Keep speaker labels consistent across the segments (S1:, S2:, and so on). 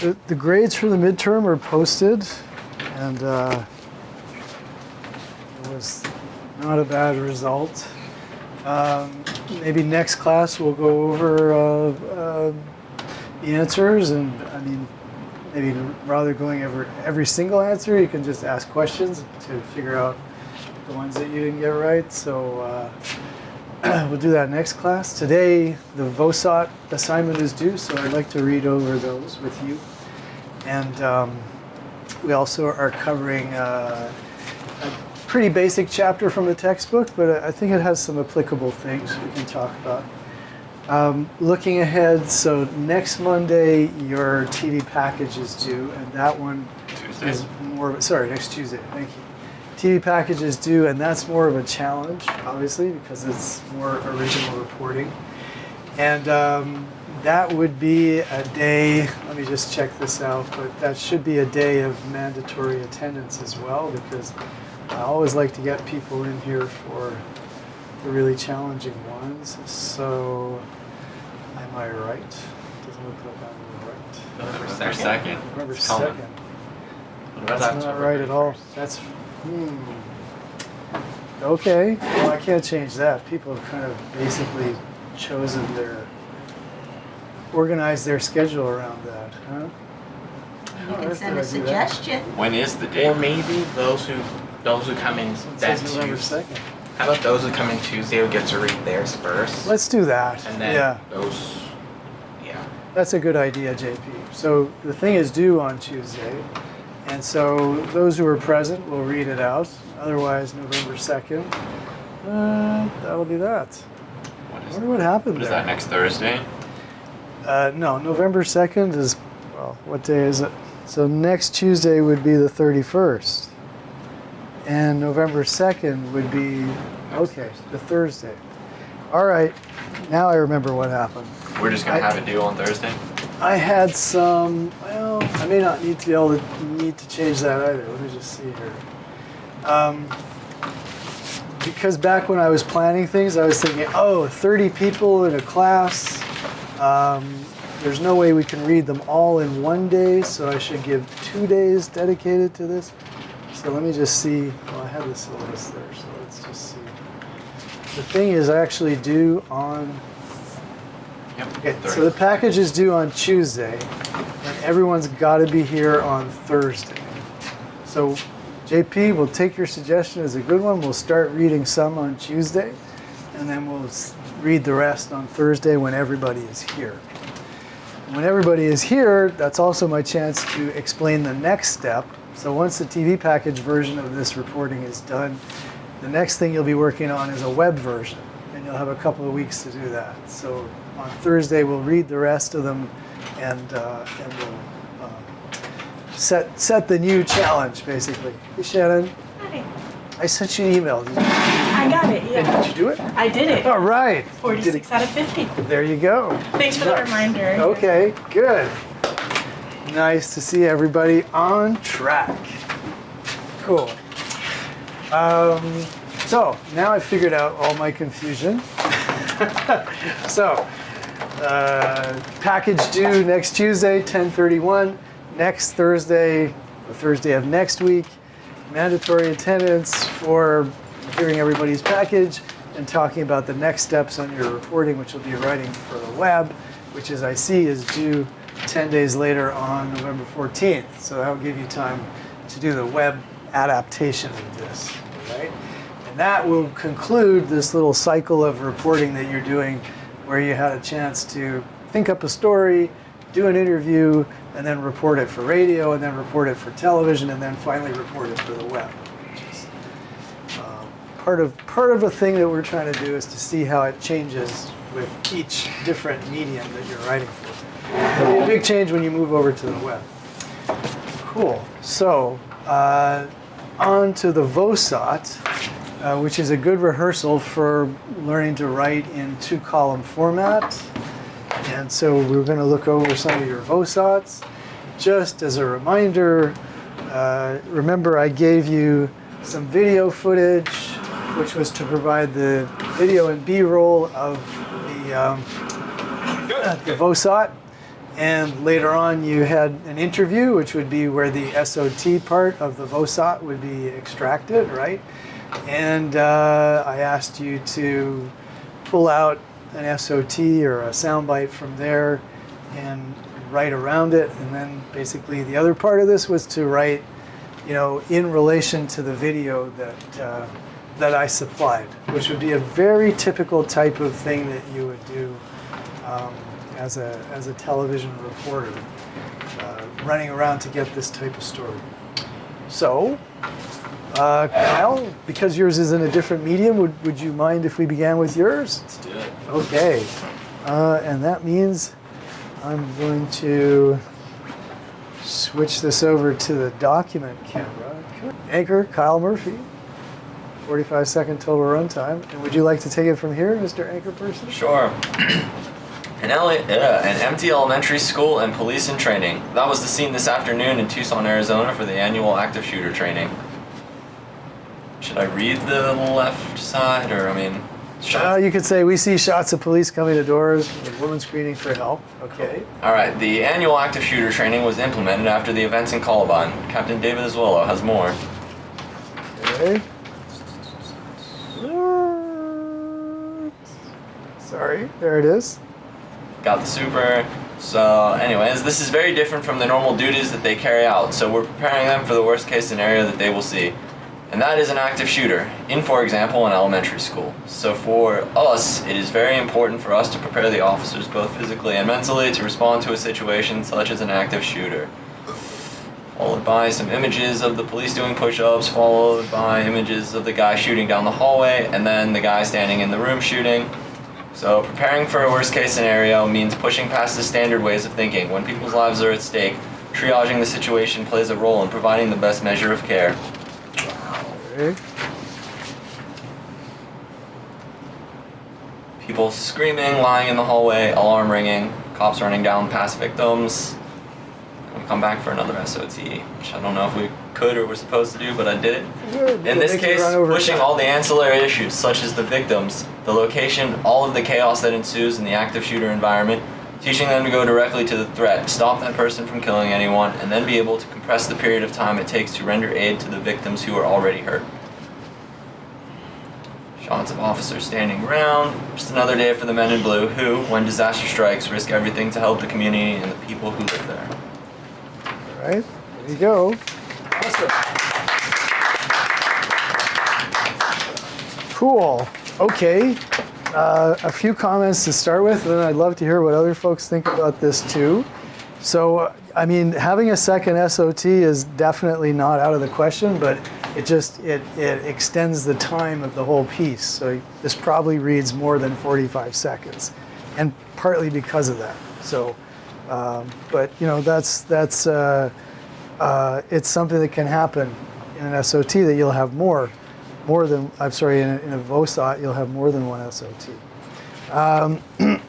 S1: The grades for the midterm are posted, and it was not a bad result. Maybe next class we'll go over the answers, and I mean, maybe rather going over every single answer, you can just ask questions to figure out the ones that you didn't get right. So we'll do that next class. Today, the VOSOT assignment is due, so I'd like to read over those with you. And we also are covering a pretty basic chapter from the textbook, but I think it has some applicable things we can talk about. Looking ahead, so next Monday your TV package is due, and that one is more, sorry, next Tuesday, thank you. TV package is due, and that's more of a challenge, obviously, because it's more original reporting. And that would be a day, let me just check this out, but that should be a day of mandatory attendance as well, because I always like to get people in here for the really challenging ones. So, am I right? Doesn't look like I'm right.
S2: November 2nd.
S1: November 2nd. That's not right at all. That's, okay, well, I can't change that. People have kind of basically chosen organized their schedule around that, huh?
S3: You can send a suggestion.
S2: When is the date?
S4: Or maybe those who come in that
S1: November
S4: Tuesday.
S1: 2nd.
S4: How about those who come in Tuesday will get to read theirs first?
S1: Let's do that.
S4: And then
S1: yeah.
S4: those, yeah.
S1: That's a good idea, JP. So the thing is due on Tuesday, and so those who are present will read it out. Otherwise, November 2nd, that'll be that. I wonder what happened
S2: What is
S1: there.
S2: that, next Thursday?
S1: No, November 2nd is, well, what day is it? So next Tuesday would be the 31st. And November 2nd would be, okay, the Thursday. All right, now I remember what happened.
S2: We're just going to have it due on Thursday?
S1: I had some, well, I may not need to change that either. Let me just see here. Because back when I was planning things, I was thinking, 30 people in a class. There's no way we can read them all in one day, so I should give 2 days dedicated to this. So let me just see. Well, I had the syllabus there, so let's just see. The thing is actually due on.
S2: Yep.
S1: Okay, so the package is due on Tuesday, and everyone's got to be here on Thursday. So, JP, we'll take your suggestion as a good one. We'll start reading some on Tuesday, and then we'll read the rest on Thursday when everybody is here. When everybody is here, that's also my chance to explain the next step. So once the TV package version of this reporting is done, the next thing you'll be working on is a web version, and you'll have a couple of weeks to do that. So on Thursday, we'll read the rest of them, and we'll set the new challenge, basically. Hey, Shannon.
S3: Hi.
S1: I sent you an email. Did you?
S3: I got it, yeah.
S1: Did you do it?
S3: I did it.
S1: All right.
S3: 46 out of 50.
S1: There you go.
S3: Thanks for the reminder.
S1: Okay, good. Nice to see everybody on track. Cool. So now I figured out all my confusion. So, package due next Tuesday, 10:31. Next Thursday, the Thursday of next week, mandatory attendance for hearing everybody's package and talking about the next steps on your reporting, which will be writing for the web, which, as I see, is due 10 days later on November 14th. So that'll give you time to do the web adaptation of this, right? And that will conclude this little cycle of reporting that you're doing, where you had a chance to think up a story, do an interview, and then report it for radio, and then report it for television, and then finally report it for the web. Which is part of a thing that we're trying to do is to see how it changes with each different medium that you're writing for. It'll be a big change when you move over to the web. Cool. So on to the VOSOT, which is a good rehearsal for learning to write in two-column format. And so we're going to look over some of your VOSOTs. Just as a reminder, remember I gave you some video footage, which was to provide the video and B-roll of the VOSOT. And later on, you had an interview, which would be where the SOT part of the VOSOT would be extracted, right? And I asked you to pull out an SOT or a soundbite from there and write around it. And then basically the other part of this was to write, in relation to the video that I supplied, which would be a very typical type of thing that you would do as a television reporter, running around to get this type of story. So, Kyle, because yours is in a different medium, would you mind if we began with yours?
S2: Let's do it.
S1: Okay. And that means I'm going to switch this over to the document camera. Anchor, Kyle Murphy. 45-second total runtime. And would you like to take it from here, Mr. Anchor Person?
S2: Sure. An empty elementary school and police in training. That was the scene this afternoon in Tucson, Arizona for the annual active shooter training. Should I read the left side, or, shots?
S1: You could say, we see shots of police coming to doors, a woman screaming for help. Okay.
S2: Alright, the annual active shooter training was implemented after the events in Columbine. Captain David Azuelo has more.
S1: Okay. Sorry, there it is.
S2: Got the super. So anyways, this is very different from the normal duties that they carry out, so we're preparing them for the worst case scenario that they will see. And that is an active shooter, in, for example, an elementary school. So for us, it is very important for us to prepare the officers both physically and mentally to respond to a situation such as an active shooter. Followed by some images of the police doing push-ups, followed by images of the guy shooting down the hallway, and then the guy standing in the room shooting. So preparing for a worst case scenario means pushing past the standard ways of thinking. When people's lives are at stake, triaging the situation plays a role in providing the best measure of care.
S1: Okay.
S2: People screaming, lying in the hallway, alarm ringing, cops running down past victims. We'll come back for another SOT, which I don't know if we could or were supposed to do, but I did it. In this case, pushing all the ancillary issues, such as the victims, the location, all of the chaos that ensues in the active shooter environment, teaching them to go directly to the threat, stop that person from killing anyone, and then be able to compress the period of time it takes to render aid to the victims who are already hurt. Shots of officers standing around. Just another day for the men in blue who, when disaster strikes, risk everything to help the community and the people who live there.
S1: All right, there you go. Awesome. Cool. Okay. A few comments to start with, and then I'd love to hear what other folks think about this too. So, having a second SOT is definitely not out of the question, but it extends the time of the whole piece. So this probably reads more than 45 seconds, and partly because of that. So, but that's it's something that can happen in an SOT that you'll have more than, in a VOSOT, you'll have more than one SOT.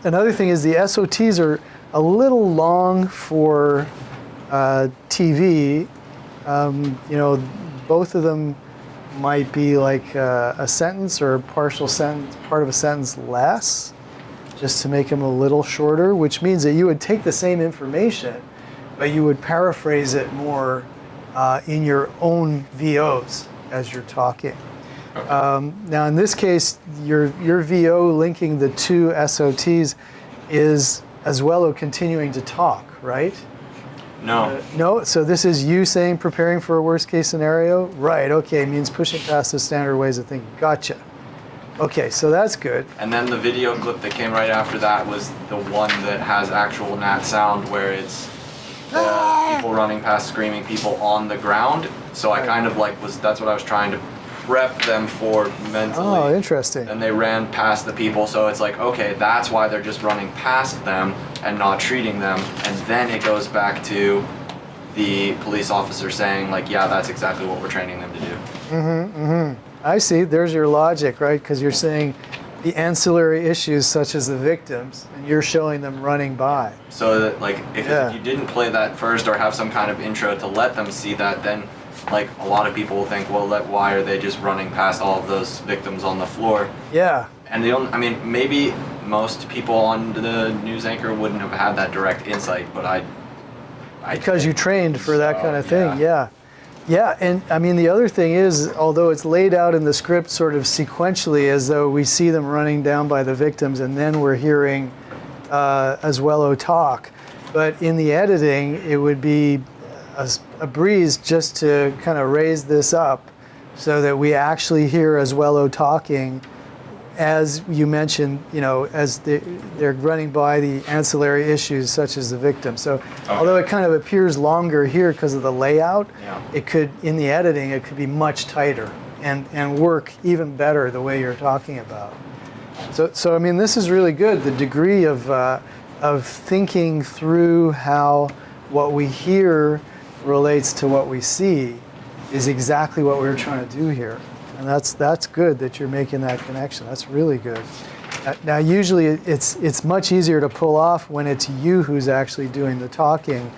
S1: Another thing is the SOTs are a little long for TV. Both of them might be like a sentence or a partial sentence, part of a sentence less, just to make them a little shorter, which means that you would take the same information, but you would paraphrase it more in your own VOs as you're talking. Now, in this case, your VO linking the two SOTs is Azuelo continuing to talk, right?
S2: No.
S1: No? So this is you saying preparing for a worst case scenario? Right, okay, means pushing past the standard ways of thinking. Gotcha. Okay, so that's good.
S2: And then the video clip that came right after that was the one that has actual nat sound where it's people running past screaming people on the ground. So I kind of that's what I was trying to prep them for mentally.
S1: Oh, interesting.
S2: And they ran past the people, so it's like, okay, that's why they're just running past them and not treating them. And then it goes back to the police officer saying, yeah, that's exactly what we're training them to do.
S1: I see. There's your logic, right? Because you're saying the ancillary issues such as the victims, and you're showing them running by.
S2: So that, if you didn't play that first or have some kind of intro to let them see that, then a lot of people will think, well, why are they just running past all of those victims on the floor?
S1: Yeah.
S2: And maybe most people on the news anchor wouldn't have had that direct insight, but I
S1: Because you trained for that
S2: so,
S1: kind of thing, yeah. Yeah, and I mean, the other thing is, although it's laid out in the script sort of sequentially as though we see them running down by the victims and then we're hearing Azuelo talk, but in the editing, it would be a breeze just to kind of raise this up so that we actually hear Azuelo talking, as you mentioned, you know, as they're running by the ancillary issues such as the victim. So although it kind of appears longer here because of the layout, it could, in the editing, it could be much tighter and work even better the way you're talking about. So I mean, this is really good. The degree of thinking through how what we hear relates to what we see is exactly what we're trying to do here. And that's good that you're making that connection. That's really good. Now, usually it's much easier to pull off when it's you who's actually doing the talking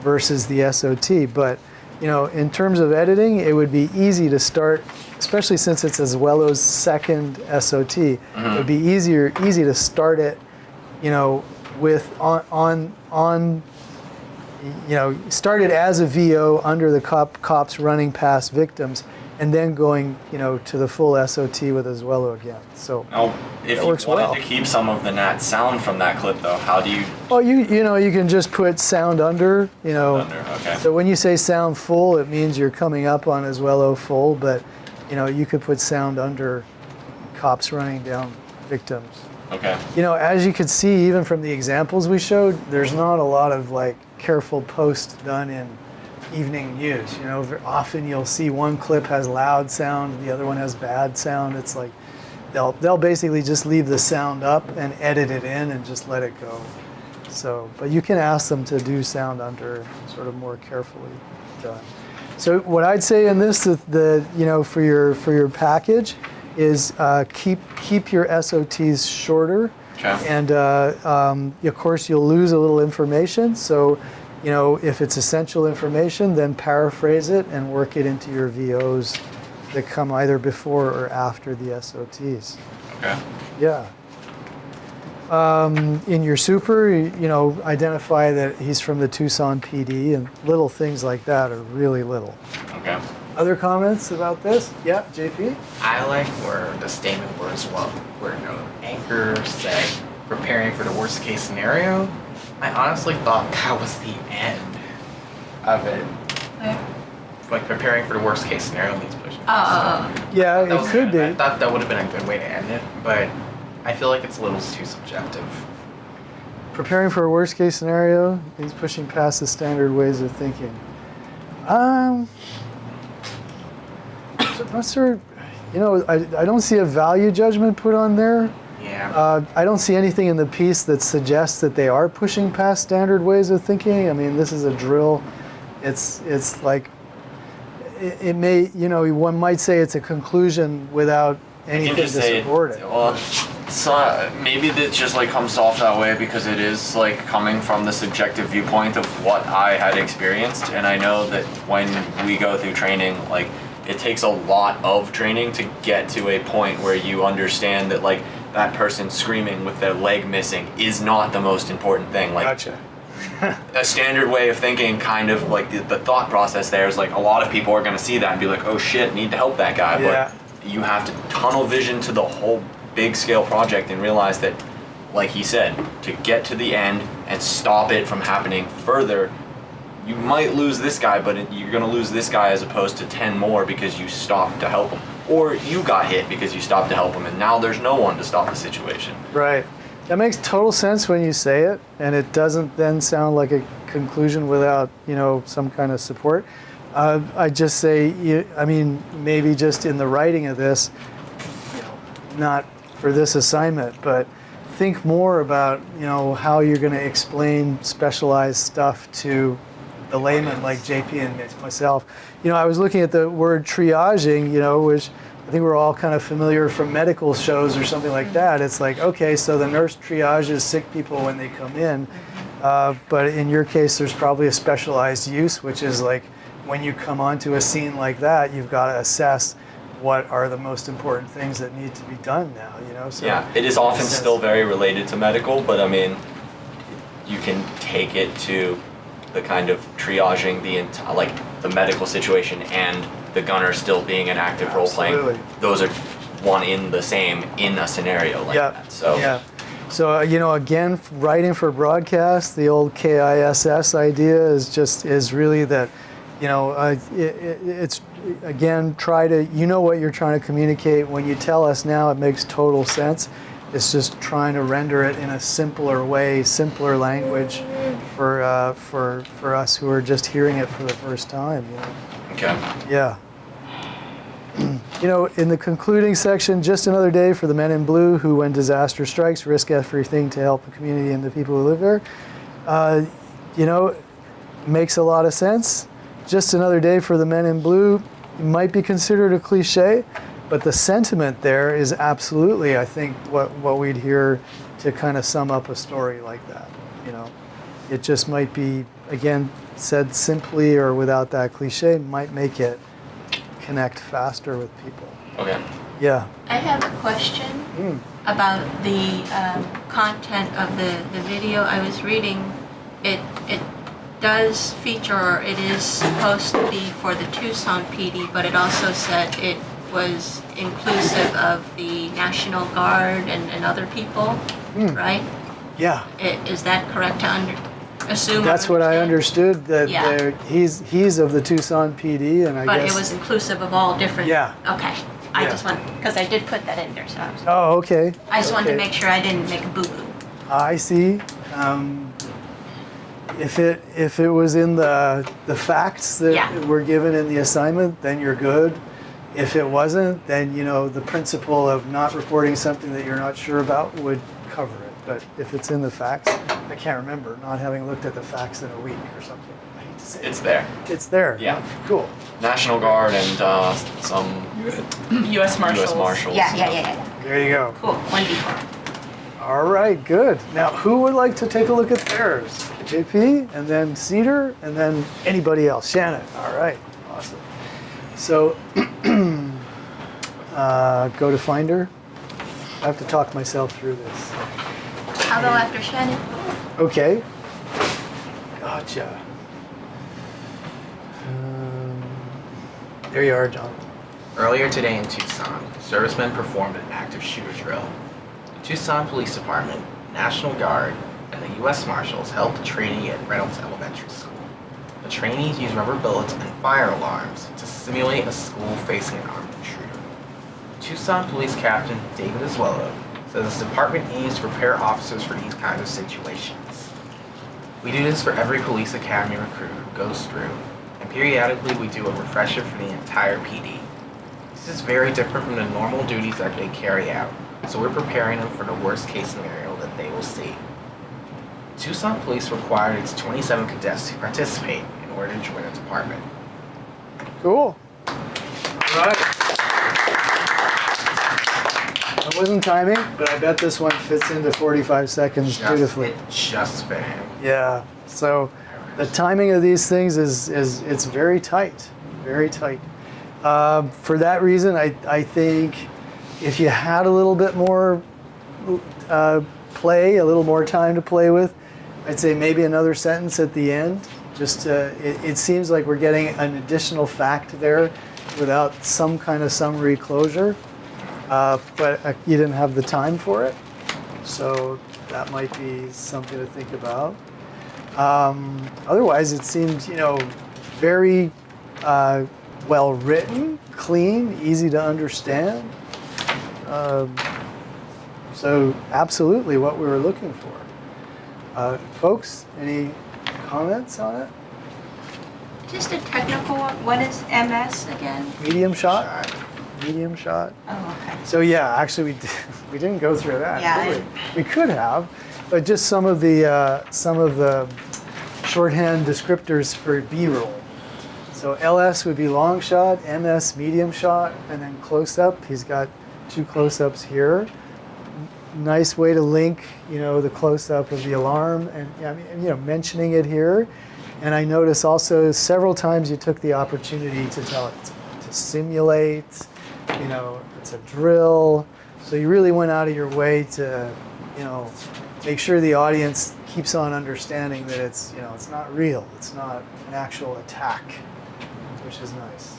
S1: versus the SOT. But you know, in terms of editing, it would be easy to start, especially since it's Azuelo's second SOT. It would be easy to start it, you know, with on you know, start it as a VO under the cops running past victims, and then going, you know, to the full SOT with Azuelo again. So
S2: now, if you
S1: works
S2: wanted
S1: well.
S2: to keep some of the Nat sound from that clip, though, how do you?
S1: Oh, you know, you can just put sound under, you know.
S2: Okay.
S1: So when you say sound full, it means you're coming up on Azuelo full, but you know, you could put sound under cops running down victims.
S2: Okay.
S1: You know, as you could see, even from the examples we showed, there's not a lot of like careful post done in evening news. You know, often you'll see one clip has loud sound, the other one has bad sound. It's like they'll basically just leave the sound up and edit it in and just let it go. So, but you can ask them to do sound under, sort of more carefully done. So what I'd say in this, you know, for your package, is keep your SOTs shorter.
S2: Okay.
S1: And of course, you'll lose a little information. So, you know, if it's essential information, then paraphrase it and work it into your VOs that come either before or after the SOTs.
S2: Okay.
S1: Yeah. In your super, you know, identify that he's from the Tucson PD, and little things like that are really little.
S2: Okay.
S1: Other comments about this? Yeah, JP?
S4: I like where the statement was, well, where anchor said preparing for the worst case scenario. I honestly thought that was the end of it. Like preparing for the worst case scenario means pushing.
S1: Yeah,
S4: That
S1: it
S4: was
S1: could
S4: good. I
S1: be.
S4: thought that would have been a good way to end it, but I feel like it's a little too subjective.
S1: Preparing for a worst case scenario, he's pushing past the standard ways of thinking. You know, I don't see a value judgment put on there.
S4: Yeah.
S1: I don't see anything in the piece that suggests that they are pushing past standard ways of thinking. I mean, this is a drill. It's like, it may, you know, one might say it's a conclusion without anything to support it.
S2: Well, so maybe it just like comes off that way because it is like coming from the subjective viewpoint of what I had experienced, and I know that when we go through training, like it takes a lot of training to get to a point where you understand that like that person screaming with their leg missing is not the most important thing. Like,
S1: Gotcha.
S2: a standard way of thinking, kind of like the thought process there is like a lot of people are going to see that and be like, oh shit, need to help that guy.
S1: Yeah.
S2: But you have to tunnel vision to the whole big scale project and realize that, like he said, to get to the end and stop it from happening further, you might lose this guy, but you're going to lose this guy as opposed to 10 more because you stopped to help him. Or you got hit because you stopped to help him, and now there's no one to stop the situation.
S1: Right. That makes total sense when you say it, and it doesn't then sound like a conclusion without, you know, some kind of support. I just say, I mean, maybe just in the writing of this, you know, not for this assignment, but think more about, you know, how you're going to explain specialized stuff to the layman like JP and myself. You know, I was looking at the word triaging, you know, which I think we're all kind of familiar from medical shows or something like that. It's like, okay, so the nurse triages sick people when they come in, but in your case, there's probably a specialized use, which is like when you come onto a scene like that, you've got to assess what are the most important things that need to be done now, you know? So
S2: Yeah, it is often
S1: Makes
S2: still
S1: sense.
S2: very related to medical, but I mean, you can take it to the kind of triaging like the medical situation and the gunner still being an active role playing.
S1: Absolutely.
S2: Those are one in the same in a scenario like
S1: yeah,
S2: that. So
S1: yeah. So you know, again, writing for broadcast, the old KISS idea is really that, you know, it's again, try to, you know what you're trying to communicate. When you tell us now, it makes total sense. It's just trying to render it in a simpler way, simpler language for us who are just hearing it for the first time. You know?
S2: okay.
S1: Yeah. You know, in the concluding section, just another day for the men in blue who, when disaster strikes, risk everything to help the community and the people who live there. You know, makes a lot of sense. Just another day for the men in blue might be considered a cliche, but the sentiment there is absolutely, I think, what we'd hear to kind of sum up a story like that. You know, it just might be, again, said simply or without that cliche, might make it connect faster with people.
S2: Okay.
S1: Yeah.
S5: I have a question about the content of the video. I was reading it does feature, or it is supposed to be for the Tucson PD, but it also said it was inclusive of the National Guard and other people, right?
S1: Yeah.
S5: Is that correct to assume?
S1: That's what I understood, that
S5: Yeah.
S1: he's of the Tucson PD, and I
S5: But
S1: guess...
S5: it was inclusive of all different.
S1: Yeah.
S5: Okay. I
S1: Yeah.
S5: just want, because I did put that in there, so
S1: Oh, okay.
S5: I just wanted to
S1: Okay.
S5: make sure I didn't make a boo-boo.
S1: I see. If it was in the facts that
S5: Yeah.
S1: were given in the assignment, then you're good. If it wasn't, then you know the principle of not reporting something that you're not sure about would cover it. But if it's in the facts, I can't remember not having looked at the facts in a week or something. I hate to say
S2: It's there.
S1: it's there.
S2: Yeah.
S1: Cool.
S2: National Guard and some
S3: U.S. Marshals.
S2: U.S. Marshals.
S5: Yeah.
S1: There you go.
S5: Cool. 1D4.
S1: All right, good. Now, who would like to take a look at theirs? JP, and then Cedar, and then anybody else? Shannon. All right, awesome. So, go to Finder. I have to talk myself through this.
S5: I'll go after Shannon.
S1: Okay. Gotcha. There you are, John.
S4: Earlier today in Tucson, servicemen performed an active shooter drill. The Tucson Police Department, National Guard, and the U.S. Marshals held the training at Reynolds Elementary School. The trainees used rubber bullets and fire alarms to simulate a school facing an armed intruder. Tucson Police Captain David Azuelo says this department aims to prepare officers for these kinds of situations. We do this for every police academy recruit who goes through, and periodically we do a refresher for the entire PD. This is very different from the normal duties that they carry out, so we're preparing them for the worst case scenario that they will see. Tucson Police required its 27 cadets to participate in order to join the department.
S1: Cool. All right. That wasn't timing, but I bet this one fits into 45 seconds beautifully.
S4: It just fit him.
S1: Yeah. So the timing of these things is it's very tight, very tight. For that reason, I think if you had a little bit more play, a little more time to play with, I'd say maybe another sentence at the end. Just it seems like we're getting an additional fact there without some kind of summary closure, but you didn't have the time for it, so that might be something to think about. Otherwise, it seems very well written, clean, easy to understand. So absolutely what we were looking for. Folks, any comments on it?
S5: Just a technical one. What is MS again?
S1: Medium shot? Medium shot.
S5: Oh, okay.
S1: So yeah, actually we didn't go through that.
S5: Yeah,
S1: did we could have, but just some of the shorthand descriptors for B-roll. So LS would be long shot, MS medium shot, and then close up. He's got 2 close-ups here. Nice way to link, the close-up of the alarm, and mentioning it here. And I notice also several times you took the opportunity to tell it to simulate, you know, it's a drill. So you really went out of your way to, you know, make sure the audience keeps on understanding that it's, you know, it's not real. It's not an actual attack, which is nice.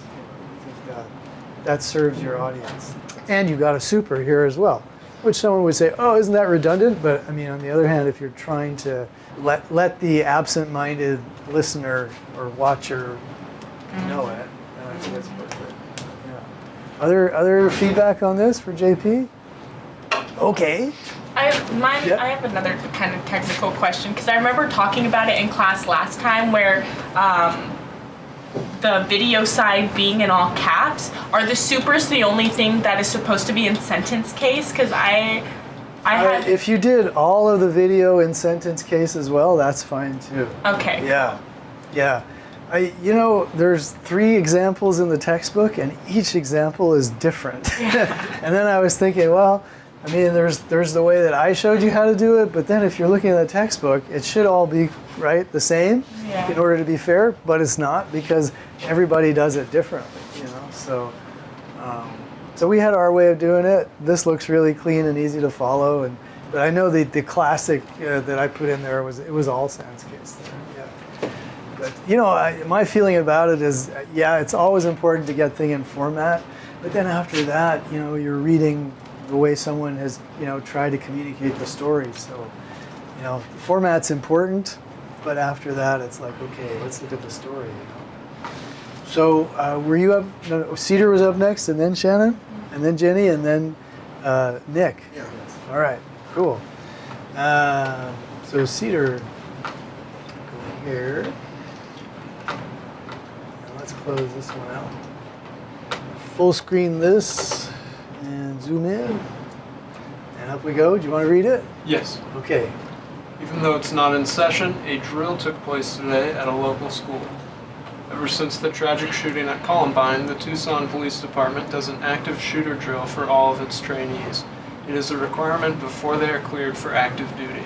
S1: You know, I think that serves your audience. And you got a super here as well, which someone would say, oh, isn't that redundant? But I mean, on the other hand, if you're trying to let the absent-minded listener or watcher know it, then I think it's perfect. Yeah. Other feedback on this for JP? Okay.
S3: I
S1: Yep.
S3: have another kind of technical question because I remember talking about it in class last time where the video side being in all caps. Are the supers the only thing that is supposed to be in sentence case? Because I had.
S1: If you did all of the video in sentence case as well, that's fine too.
S3: Okay.
S1: Yeah. You know, there's 3 examples in the textbook, and each example is different. And then I was thinking, well, I mean, there's the way that I showed you how to do it, but then if you're looking at the textbook, it should all be the same in order to be fair, but it's not because everybody does it differently, you know. So we had our way of doing it. This looks really clean and easy to follow, but I know the classic that I put in there was all sans case there. Yeah. But you know, my feeling about it is, it's always important to get thing in format, but then after that, you know, you're reading the way someone has, you know, tried to communicate the story. So, you know, the format's important, but after that, it's like, okay, let's look at the story. You know? So, were you up? No, Cedar was up next, and then Shannon, and then Jenny, and then Nick.
S6: Yeah.
S1: All right. Cool. So Cedar, go here. And let's close this one out. Full screen this. And zoom in, and up we go. Do you want to read it?
S7: Yes.
S1: Okay.
S7: Even though it's not in session, a drill took place today at a local school. Ever since the tragic shooting at Columbine, the Tucson Police Department does an active shooter drill for all of its trainees. It is a requirement before they are cleared for active duty.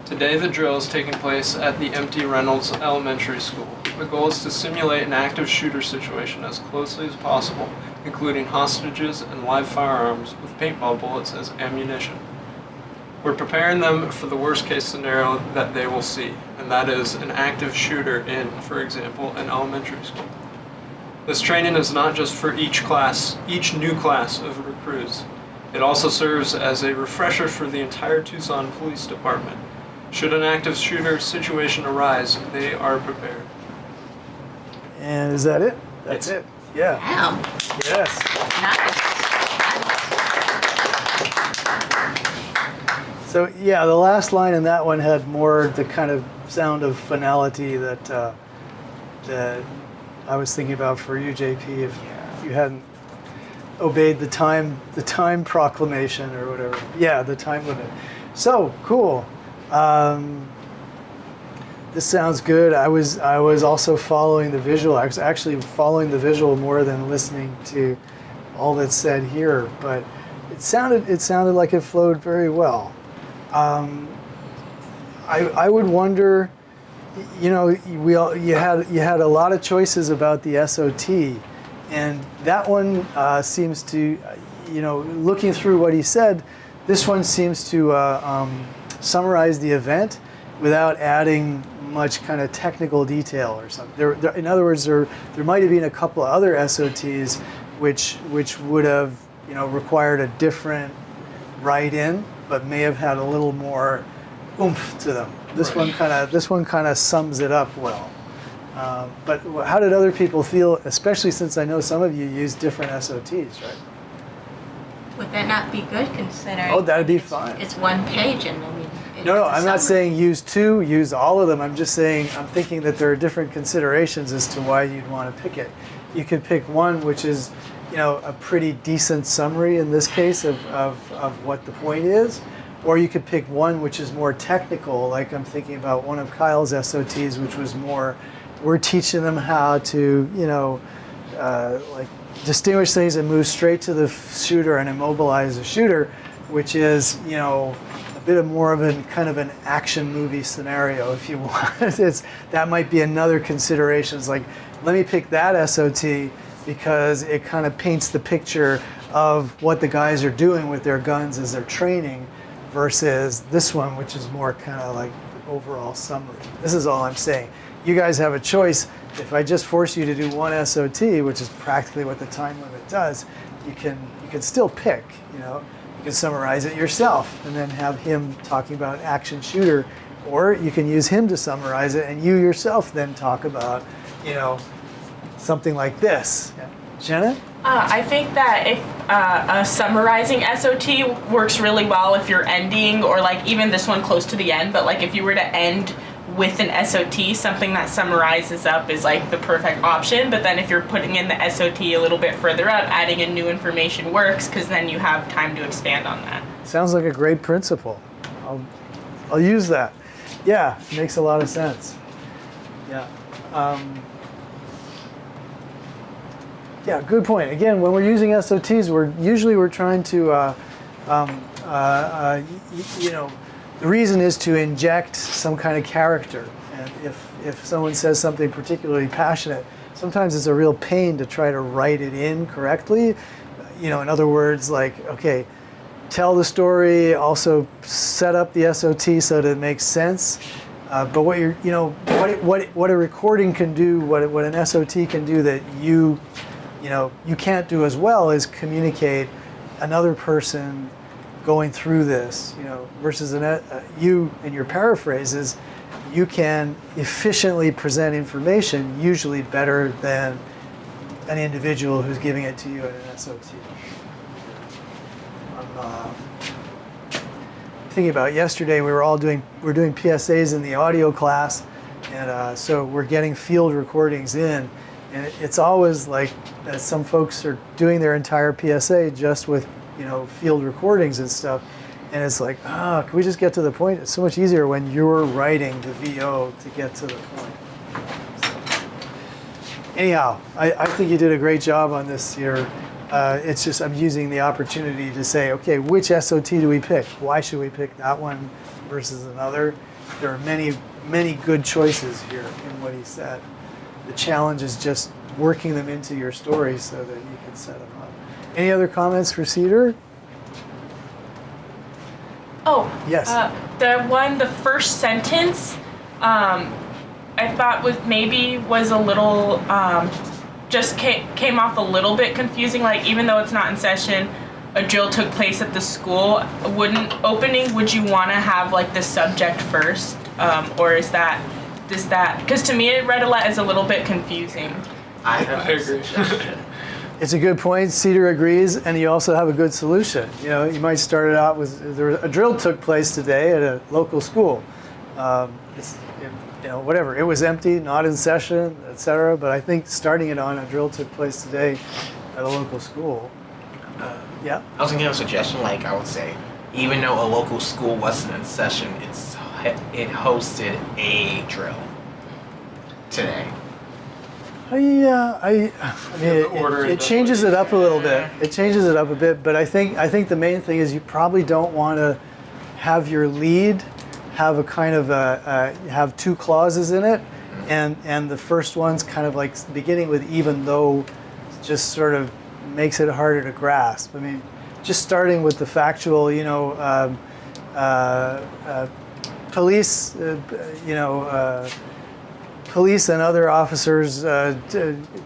S7: Today the drill is taking place at the empty Reynolds Elementary School. The goal is to simulate an active shooter situation as closely as possible, including hostages and live firearms with paintball bullets as ammunition. We're preparing them for the worst case scenario that they will see, and that is an active shooter in, for example, an elementary school. This training is not just for each new class of recruits. It also serves as a refresher for the entire Tucson Police Department. Should an active shooter situation arise, they are prepared.
S1: And is that it? That's it. Yeah.
S5: Wow.
S1: Yes.
S5: Nice.
S1: So yeah, the last line in that one had more the kind of sound of finality that I was thinking about for you, JP, if you hadn't obeyed the time proclamation or whatever. Yeah, the time limit. So cool. This sounds good. I was also following the visual. I was actually following the visual more than listening to all that's said here. But it sounded like it flowed very well. I would wonder, you know, you had a lot of choices about the SOT, and that one seems to, you know, looking through what he said, this one seems to summarize the event without adding much kind of technical detail or something. In other words, there might have been a couple of other SOTs which would have, you know, required a different write-in, but may have had a little more oomph to them. This one kind of sums it up well. But how did other people feel, especially since I know some of you use different SOTs, right?
S5: Would that not be good considering?
S1: Oh, that'd be fine.
S5: It's one page, and I mean.
S1: No, I'm not saying use 2, use all of them. I'm just saying, I'm thinking that there are different considerations as to why you'd want to pick it. You could pick one which is, you know, a pretty decent summary in this case of what the point is, or you could pick one which is more technical, like I'm thinking about one of Kyle's SOTs, which was more, we're teaching them how to, you know, like distinguish things and move straight to the shooter and immobilize the shooter, which is, you know, bit of more of a kind of an action movie scenario, if you want. That might be another consideration. It's like, let me pick that SOT because it kind of paints the picture of what the guys are doing with their guns as they're training versus this one, which is more kind of like the overall summary. This is all I'm saying. You guys have a choice. If I just force you to do one SOT, which is practically what the time limit does, you can still pick, you know. You can summarize it yourself and then have him talking about action shooter, or you can use him to summarize it and you yourself then talk about, you know, something like this. Yeah. Jenna?
S3: I think that if a summarizing SOT works really well if you're ending, or like even this one close to the end, but like if you were to end with an SOT, something that summarizes up is like the perfect option. But then if you're putting in the SOT a little bit further up, adding in new information works, because then you have time to expand on that.
S1: Sounds like a great principle. I'll use that. Yeah, makes a lot of sense. Yeah. Yeah, good point. Again, when we're using SOTs, we're trying to, you know, the reason is to inject some kind of character. And if someone says something particularly passionate, sometimes it's a real pain to try to write it in correctly. You know, in other words, like, okay, tell the story, also set up the SOT so that it makes sense. But what you're, you know, what a recording can do, what an SOT can do that you know, you can't do as well is communicate another person going through this, you know, versus you and your paraphrases, you can efficiently present information usually better than an individual who's giving it to you in an SOT. I'm thinking about yesterday, we're doing PSAs in the audio class, and so we're getting field recordings in, and it's always like some folks are doing their entire PSA just with, you know, field recordings and stuff, and it's like, can we just get to the point? It's so much easier when you're writing the VO to get to the point. So, anyhow, I think you did a great job on this here. It's just I'm using the opportunity to say, okay, which SOT do we pick? Why should we pick that one versus another? There are many good choices here in what he said. The challenge is just working them into your story so that you can set them up. Any other comments for Cedar?
S3: Oh,
S1: Yes.
S3: The first sentence, I thought was a little, just came off a little bit confusing. Like, even though it's not in session, a drill took place at the school. Would you want to have like the subject first, or does that? Because to me it read as a little bit confusing.
S4: I have a
S7: agree.
S4: suggestion.
S1: It's a good point. Cedar agrees, and you also have a good solution. You know, you might start it out with a drill took place today at a local school. You know, whatever. It was empty, not in session, etc. But I think starting it on a drill took place today at a local school. Yeah.
S4: I was gonna give a suggestion, like I would say, even though a local school wasn't in session, it hosted a drill today.
S1: I mean, it changes it up a little bit. It changes it up a bit, but I think the main thing is you probably don't want to have your lead have a kind of have two clauses in it, and the first one's kind of like beginning with even though, just sort of makes it harder to grasp. I mean, just starting with the factual, you know, police, police and other officers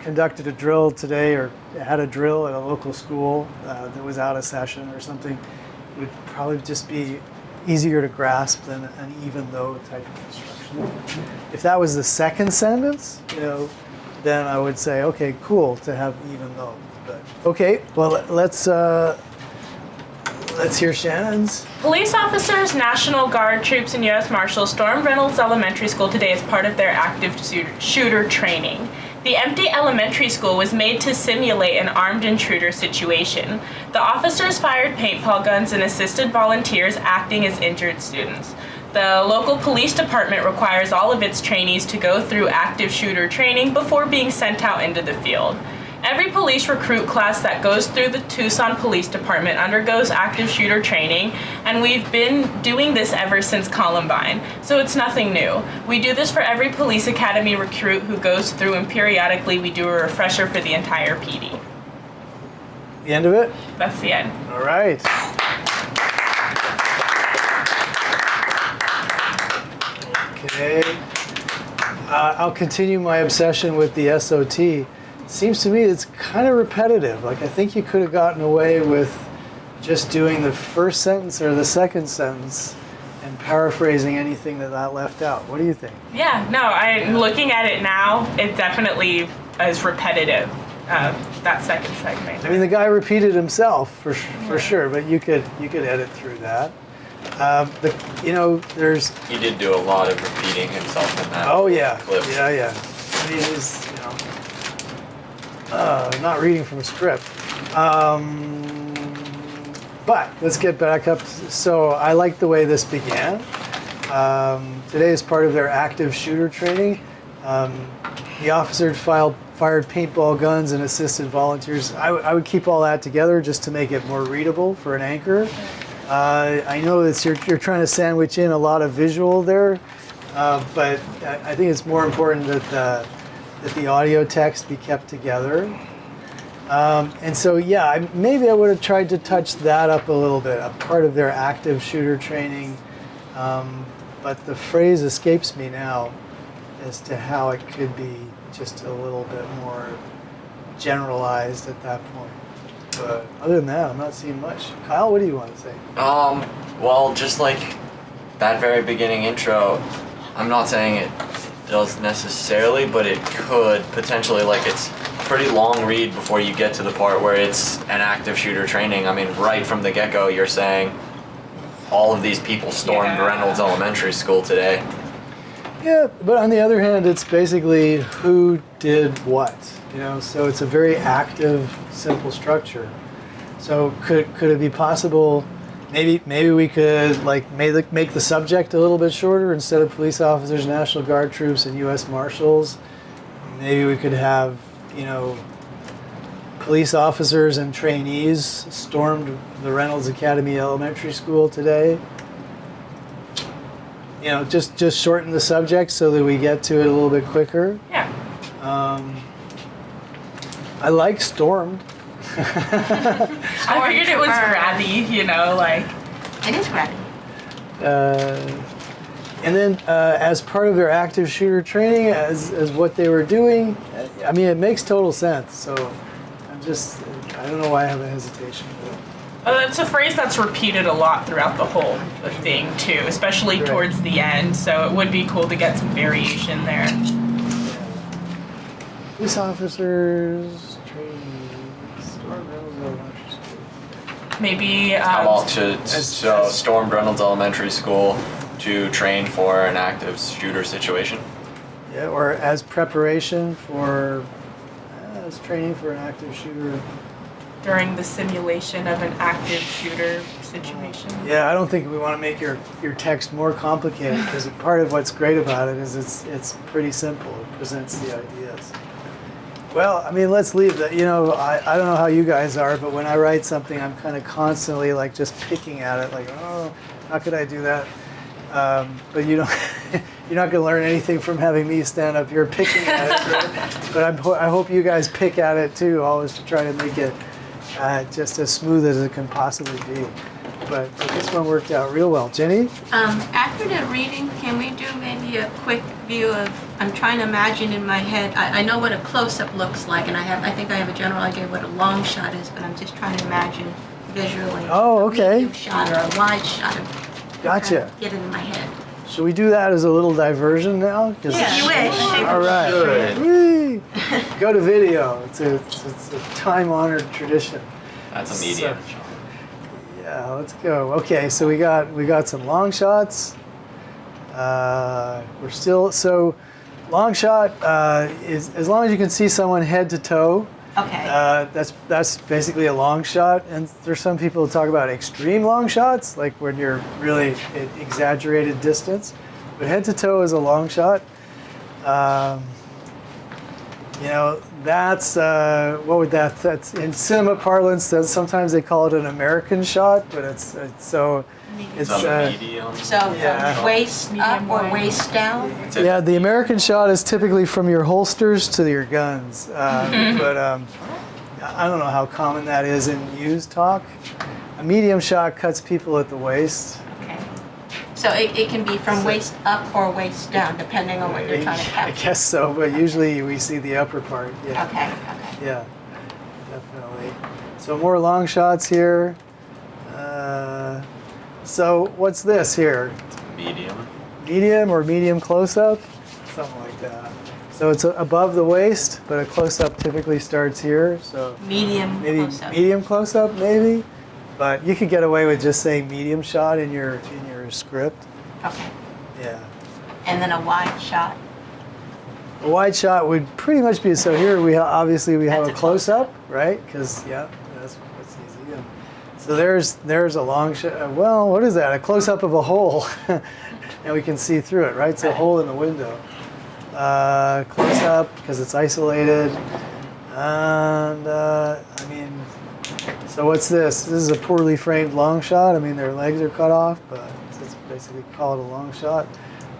S1: conducted a drill today, or had a drill at a local school that was out of session or something. It would probably just be easier to grasp than an even though type of instruction. If that was the second sentence, you know, then I would say, okay, cool to have even though. But okay, well, let's hear Shannon's.
S3: Police officers, National Guard troops, and U.S. Marshals stormed Reynolds Elementary School today as part of their active shooter training. The empty elementary school was made to simulate an armed intruder situation. The officers fired paintball guns and assisted volunteers acting as injured students. The local police department requires all of its trainees to go through active shooter training before being sent out into the field. Every police recruit class that goes through the Tucson Police Department undergoes active shooter training, and we've been doing this ever since Columbine, so it's nothing new. We do this for every police academy recruit who goes through, and periodically we do a refresher for the entire PD.
S1: The end of it?
S3: That's the end.
S1: All right. Okay. I'll continue my obsession with the SOT. Seems to me it's kind of repetitive. Like, I think you could have gotten away with just doing the first sentence or the second sentence and paraphrasing anything that left out. What do you think?
S3: Yeah, no, I'm looking at it now, it definitely is repetitive, that second segment.
S1: I mean, the guy repeated himself for sure, but you could edit through that. There's.
S2: He did do a lot of repeating himself in that
S1: Oh yeah,
S2: clip.
S1: yeah. I mean, he's not reading from a script. But let's get back up. So I like the way this began. Today is part of their active shooter training. The officers fired paintball guns and assisted volunteers. I would keep all that together just to make it more readable for an anchor. I know that you're trying to sandwich in a lot of visual there, but I think it's more important that the audio text be kept together. And so, yeah, maybe I would have tried to touch that up a little bit, a part of their active shooter training. But the phrase escapes me now as to how it could be just a little bit more generalized at that point. But other than that, I'm not seeing much. Kyle, what do you want to say?
S2: Well, just like that very beginning intro, I'm not saying it does necessarily, but it could potentially, like, it's a pretty long read before you get to the part where it's an active shooter training. I mean, right from the get-go, you're saying all of these people stormed Reynolds Elementary School today.
S1: Yeah, but on the other hand, it's basically who did what, so it's a very active, simple structure. So could it be possible, maybe we could make the subject a little bit shorter instead of police officers, National Guard troops, and U.S. Marshals. Maybe we could have, police officers and trainees stormed the Reynolds Academy Elementary School today. Just shorten the subject so that we get to it a little bit quicker.
S3: Yeah.
S1: I like stormed.
S3: I figured it was grabby,
S5: It is grabby.
S1: And then as part of their active shooter training, as what they were doing, I mean, it makes total sense. So I don't know why I have a hesitation with it.
S3: It's a phrase that's repeated a lot throughout the whole thing, too, especially
S1: Right.
S3: towards the end, so it would be cool to get some variation there.
S1: Police officers, trainees, storm Reynolds Elementary School.
S3: Maybe,
S2: How about stormed Reynolds Elementary School to train for an active shooter situation?
S1: Yeah, or as preparation for, as training for an active shooter.
S3: during the simulation of an active shooter situation.
S1: Yeah, I don't think we want to make your text more complicated, because part of what's great about it is it's pretty simple. It presents the ideas. Well, I mean, let's leave that. I don't know how you guys are, but when I write something, I'm kind of constantly just picking at it, oh, how could I do that? But you're not going to learn anything from having me stand up here picking at it. Right? But I hope you guys pick at it too, always to try to make it just as smooth as it can possibly be. But this one worked out real well. Jenny?
S5: After the reading, can we do maybe a quick view of, I'm trying to imagine in my head, I know what a close-up looks like, and I think I have a general idea of what a long shot is, but I'm just trying to imagine visually
S1: Oh, okay.
S5: a medium shot or a wide shot.
S1: Gotcha.
S5: Get it in my head.
S1: Should we do that as a little diversion now?
S5: Yeah, you wish.
S1: All right.
S2: Should.
S1: Whee! Go to video. It's a time-honored tradition.
S2: That's a medium.
S1: Yeah, let's go. Okay, so we got some long shots. We're still long shot is as long as you can see someone head to toe.
S5: Okay.
S1: That's basically a long shot, and there's some people who talk about extreme long shots, like when you're really at exaggerated distance. But head to toe is a long shot. That's what would that's in cinema parlance. Sometimes they call it an American shot, but it's so it's
S2: It's a medium.
S5: So
S1: Yeah.
S5: from waist
S3: Medium
S5: up or
S3: wide.
S5: waist down?
S1: yeah. The American shot is typically from your holsters to your guns, but I don't know how common that is in used talk. A medium shot cuts people at the waist.
S5: Okay. So it can be from waist up or waist down, depending on what you're trying to
S1: I
S5: capture.
S1: guess so, but usually we see the upper part. Yeah.
S5: Okay, okay.
S1: Yeah, definitely. So more long shots here. So what's this here?
S2: Medium.
S1: Medium or medium close-up? Something like that. So it's above the waist, but a close-up typically starts here. So
S5: Medium
S1: maybe
S5: close-up.
S1: medium close-up, maybe. But you could get away with just saying medium shot in your script.
S5: Okay.
S1: Yeah.
S5: And then a wide shot.
S1: A wide shot would pretty much be, so here obviously we have
S5: That's
S1: a
S5: a
S1: close-up, right? Because, yeah, that's easy. Yeah. So there's a long shot. Well, what is that? A close-up of a hole. And we can see through it, right? It's a hole in the window. Close-up, because it's isolated. And, I mean, so what's this? This is a poorly framed long shot. I mean, their legs are cut off, but it's basically call it a long shot.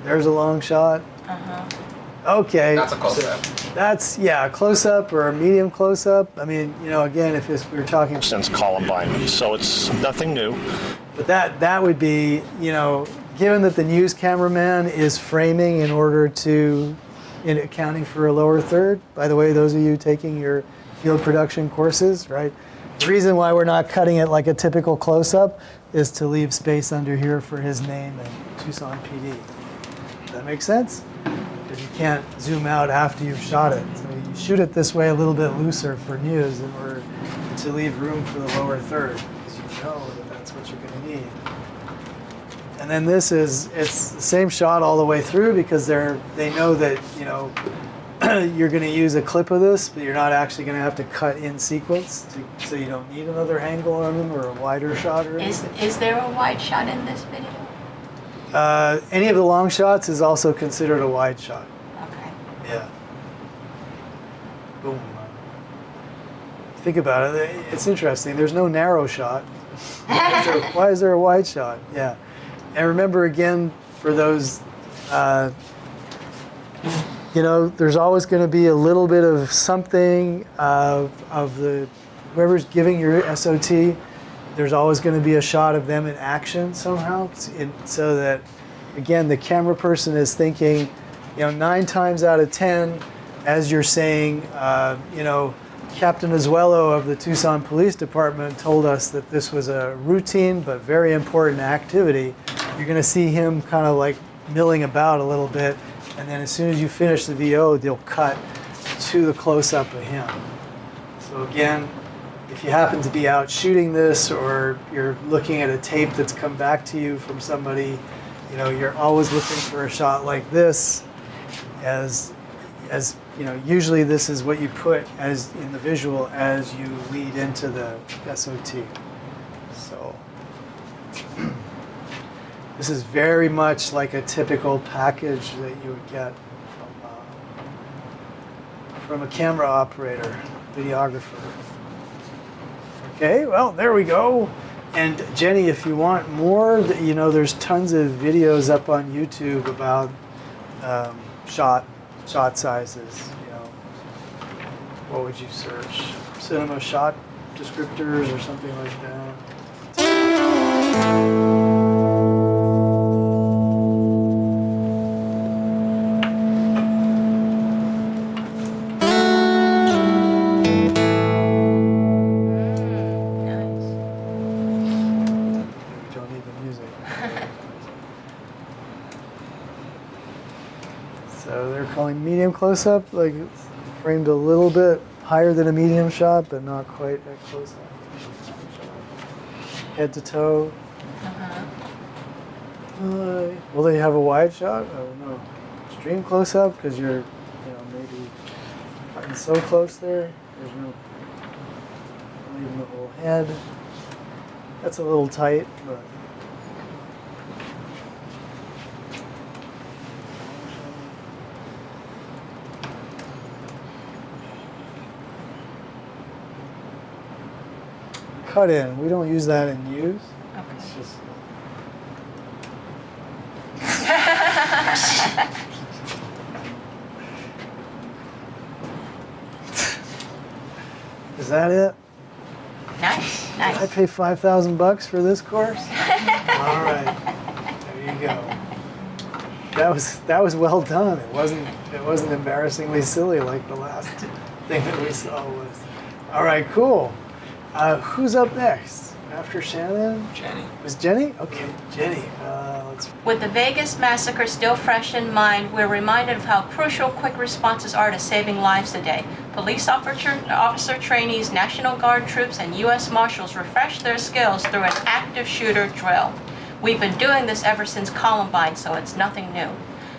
S1: There's a long shot.
S5: Uh-huh.
S1: Okay.
S4: That's a close-up.
S1: That's, yeah, a close-up or a medium close-up. I mean, you know, again, if we were talking,
S6: Since Columbine, so it's nothing new.
S1: but that would be, you know, given that the news cameraman is framing in order to, in accounting for a lower third. By the way, those of you taking your field production courses, right? The reason why we're not cutting it like a typical close-up is to leave space under here for his name and Tucson PD. Does that make sense? Because you can't zoom out after you've shot it. So you shoot it this way a little bit looser for news in order to leave room for the lower third, because you know that that's what you're going to need. And then it's the same shot all the way through, because they know that, you know, you're going to use a clip of this, but you're not actually going to have to cut in sequence, so you don't need another angle on them or a wider shot or anything.
S5: Is there a wide shot in this video?
S1: Any of the long shots is also considered a wide shot.
S5: Okay.
S1: Yeah. Boom. Think about it. It's interesting. There's no narrow shot. Why is there a wide shot? Yeah. And remember, again, for those, you know, there's always going to be a little bit of something of the whoever's giving your SOT. There's always going to be a shot of them in action somehow, so that, again, the camera person is thinking, you know, 9 times out of 10, as you're saying, you know, Captain Azuelo of the Tucson Police Department told us that this was a routine but very important activity. You're going to see him kind of like milling about a little bit, and then as soon as you finish the VO, they'll cut to the close-up of him. So again, if you happen to be out shooting this, or you're looking at a tape that's come back to you from somebody, you know, you're always looking for a shot like this, as you know, usually this is what you put as in the visual as you lead into the SOT. So this is very much like a typical package that you would get from a camera operator, videographer. Okay, well, there we go. And Jenny, if you want more, you know, there's tons of videos up on YouTube about shot sizes. You know, what would you search? Cinema shot descriptors or something like that.
S5: Nice.
S1: We don't need the music. So they're calling medium close-up, like framed a little bit higher than a medium shot, but not quite at close-up. Head to toe.
S5: Uh-huh.
S1: Will they have a wide shot? I don't know. Extreme close-up, because you're, you know, maybe cutting so close there. There's no leaving the whole head. That's a little tight, but. cut in. We don't use that in use. It's just, is that it?
S5: Nice,
S1: Did I
S5: nice.
S1: pay $5,000 for this course? All right, there you go. That was well done. It wasn't embarrassingly silly like the last thing that we saw was. All right, cool. Who's up next? After Shannon?
S2: Jenny.
S1: Was Jenny? Okay, Jenny. Let's.
S5: With the Vegas massacre still fresh in mind, we're reminded of how crucial quick responses are to saving lives today. Police officer trainees, National Guard troops, and U.S. Marshals refresh their skills through an active shooter drill. We've been doing this ever since Columbine, so it's nothing new.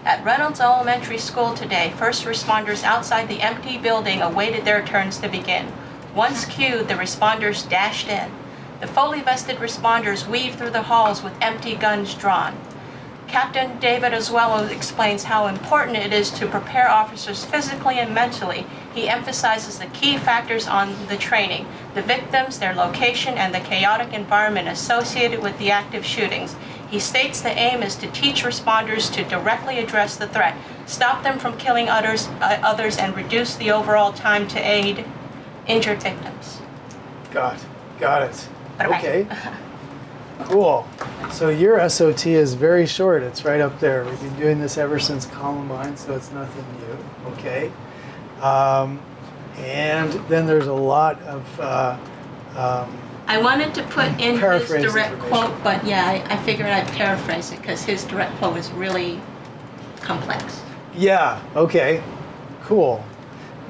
S5: At Reynolds Elementary School today, first responders outside the empty building awaited their turns to begin. Once cued, the responders dashed in. The fully vested responders weave through the halls with empty guns drawn. Captain David Azuelo explains how important it is to prepare officers physically and mentally. He emphasizes the key factors on the training: the victims, their location, and the chaotic environment associated with the active shootings. He states the aim is to teach responders to directly address the threat, stop them from killing others, and reduce the overall time to aid injured victims.
S1: Got it.
S5: Okay.
S1: Okay. Cool. So your SOT is very short. It's right up there. We've been doing this ever since Columbine, so it's nothing new. Okay. And then there's a lot of
S5: I wanted to put in his
S1: Paraphrase
S5: direct
S1: information.
S5: quote, but yeah, I figured I'd paraphrase it because his direct quote is really complex.
S1: yeah. Okay. Cool.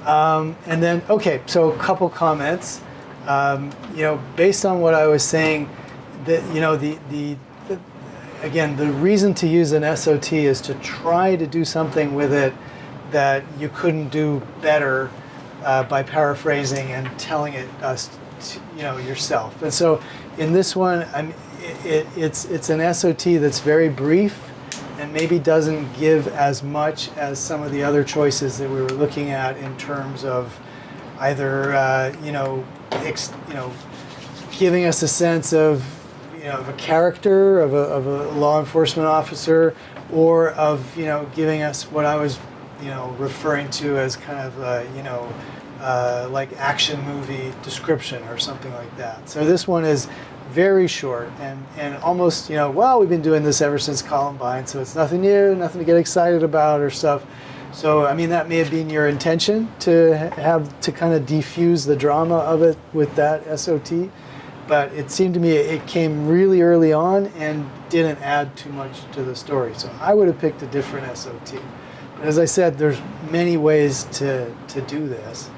S1: And then okay. So a couple comments. Based on what I was saying, that again, the reason to use an SOT is to try to do something with it that you couldn't do better by paraphrasing and telling it yourself. And so in this one, it's an SOT that's very brief and maybe doesn't give as much as some of the other choices that we were looking at in terms of either giving us a sense of a character of a law enforcement officer, or of giving us what I was referring to as kind of like action movie description or something like that. So this one is very short and almost we've been doing this ever since Columbine, so it's nothing new, nothing to get excited about or stuff. So I mean, that may have been your intention to have to kind of defuse the drama of it with that SOT, but it seemed to me it came really early on and didn't add too much to the story. So I would have picked a different SOT. But as I said, there's many ways to do this.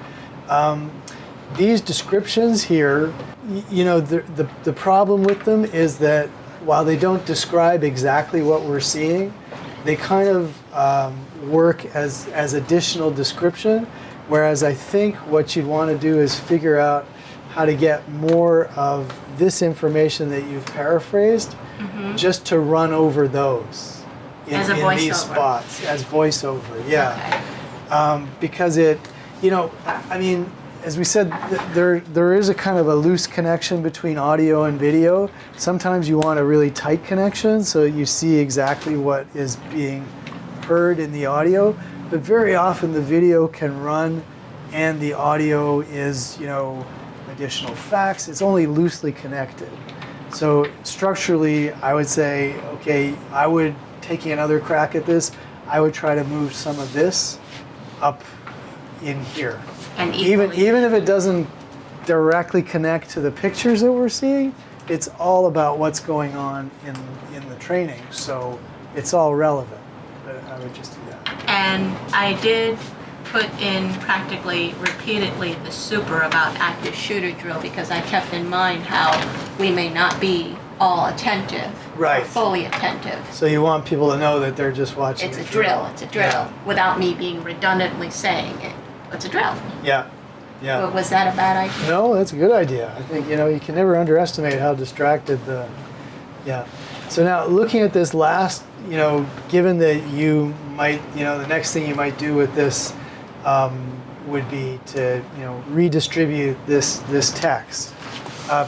S1: These descriptions here, the problem with them is that while they don't describe exactly what we're seeing, they kind of work as additional description, whereas I think what you'd want to do is figure out how to get more of this information that you've paraphrased, just to run over those in these spots as voiceover. Yeah.
S5: Okay.
S1: Because it, I mean, as we said, there is a kind of a loose connection between audio and video. Sometimes you want a really tight connection so you see exactly what is being heard in the audio, but very often the video can run and the audio is, additional facts. It's only loosely connected. So structurally, I would say, okay, taking another crack at this, I would try to move some of this up in here.
S5: And
S1: Even if it doesn't directly connect to the pictures that we're seeing, it's all about what's going on in the training. So it's all relevant. But I would just do that.
S5: And I did put in practically repeatedly the super about active shooter drill because I kept in mind how we may not be all attentive,
S1: Right.
S5: or fully attentive.
S1: So you want people to know that they're just watching
S5: It's
S1: a
S5: a drill, it's a drill,
S1: Yeah.
S5: without me being redundantly saying it. It's a drill.
S1: Yeah. Yeah.
S5: Was that a bad idea?
S1: No, that's a good idea. I think, you can never underestimate how distracted yeah. So now looking at this last, given that you might, the next thing you might do with this would be to, redistribute this text.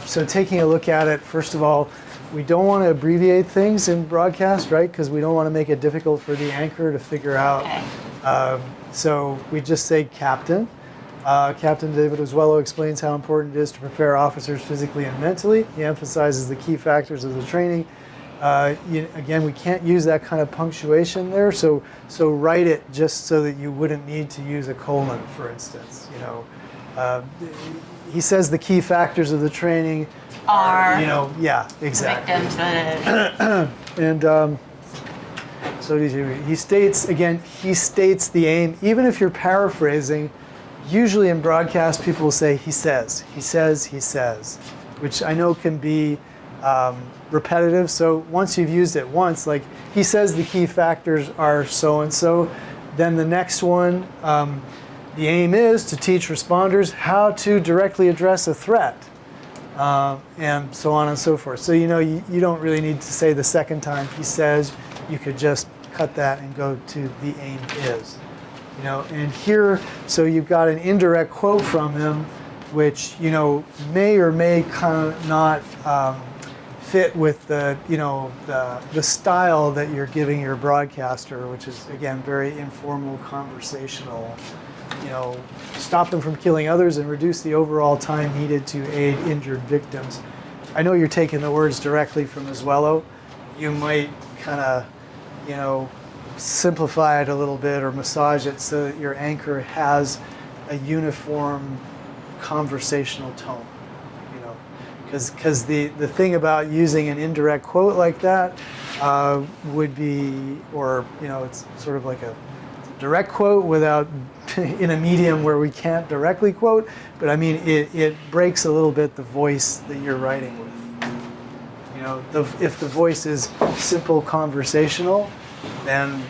S1: So taking a look at it, first of all, we don't want to abbreviate things in broadcast, right? Because we don't want to make it difficult for the anchor to figure out.
S5: Okay.
S1: So we just say captain. Captain David Oswello explains how important it is to prepare officers physically and mentally. He emphasizes the key factors of the training. Again, we can't use that kind of punctuation there, so write it just so that you wouldn't need to use a colon, for instance. He says the key factors of the training
S5: Are
S1: yeah, exactly.
S5: victims.
S1: And so he states the aim. Even if you're paraphrasing, usually in broadcast people will say he says, which I know can be repetitive. So once you've used it once, like he says the key factors are so and so, then the next one, the aim is to teach responders how to directly address a threat, and so on and so forth. So you don't really need to say the second time he says. You could just cut that and go to the aim is. And here, so you've got an indirect quote from him, which may or may kind of not fit with the style that you're giving your broadcaster, which is again very informal, conversational. Stop them from killing others and reduce the overall time needed to aid injured victims. I know you're taking the words directly from Oswello. You might kind of, simplify it a little bit or massage it so that your anchor has a uniform conversational tone. Because the thing about using an indirect quote like that would be, it's sort of like a direct quote without in a medium where we can't directly quote, but I mean it breaks a little bit the voice that you're writing with. If the voice is simple conversational, then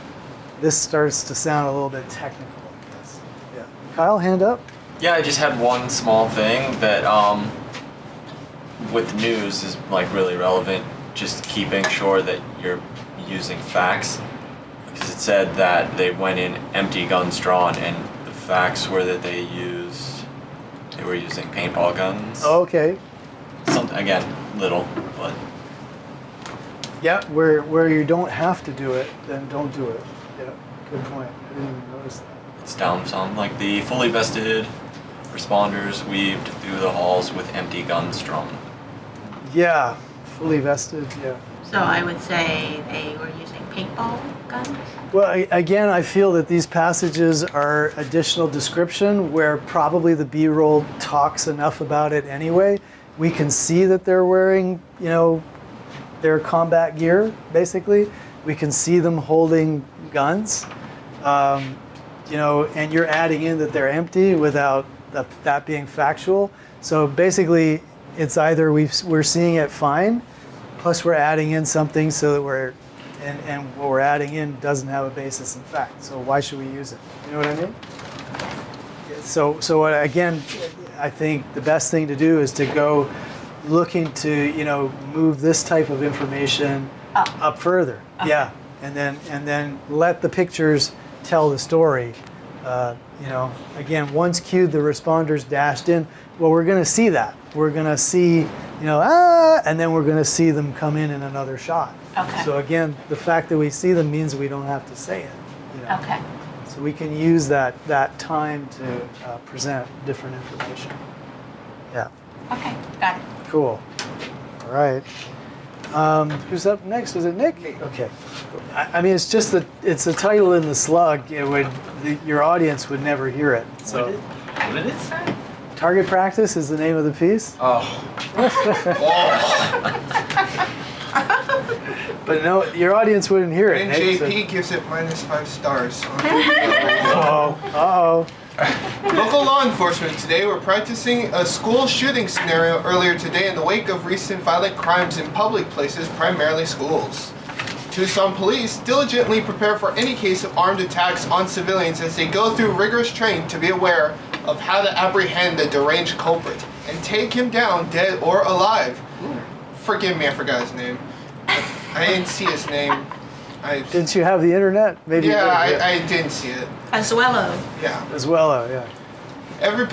S1: this starts to sound a little bit technical. Yeah. Kyle, hand up.
S2: Yeah, I just had one small thing that with news is like really relevant. Just keeping sure that you're using facts, because it said that they went in empty guns drawn, and the facts were that they were using paintball guns.
S1: Okay.
S2: Something again, little, but
S1: Yeah, where you don't have to do it, then don't do it. Yeah, good point. I didn't even notice that.
S2: it's down some. Like the fully vested responders weaved through the halls with empty guns drawn.
S1: Yeah, fully vested. Yeah.
S5: So I would say they were using paintball guns.
S1: Well, again, I feel that these passages are additional description where probably the B-roll talks enough about it anyway. We can see that they're wearing, their combat gear, basically. We can see them holding guns, and you're adding in that they're empty without that being factual. So basically, it's either we're seeing it fine, plus we're adding in something so that and what we're adding in doesn't have a basis in fact. So why should we use it? You know what I mean? So again, I think the best thing to do is to go looking to move this type of information up further.
S5: Okay.
S1: Yeah, and then let the pictures tell the story. Again, once cued, the responders dashed in. Well, we're going to see that. We're going to see, and then we're going to see them come in another shot.
S5: Okay.
S1: So again, the fact that we see them means we don't have to say it.
S5: Okay.
S1: So we can use that time to present different information. Yeah.
S5: Okay. Got it.
S1: Cool. All right. Who's up next? Is it Nick? Okay. I mean, it's just that it's a title in the slug. Your audience would never hear it. So,
S4: What did it say?
S1: Target Practice is the name of the piece.
S4: Oh.
S1: But no, your audience wouldn't hear it. Nick, so-
S8: NJP gives it -5 stars.
S1: Uh-oh.
S8: Local law enforcement today were practicing a school shooting scenario earlier today in the wake of recent violent crimes in public places, primarily schools. Tucson police diligently prepare for any case of armed attacks on civilians as they go through rigorous training to be aware of how to apprehend the deranged culprit and take him down dead or alive. Forgive me, I forgot his name. I didn't see his name.
S1: Didn't you have the internet? Maybe.
S8: Yeah, I didn't see it.
S5: Oswello.
S8: Yeah.
S1: As well, yeah.
S8: Every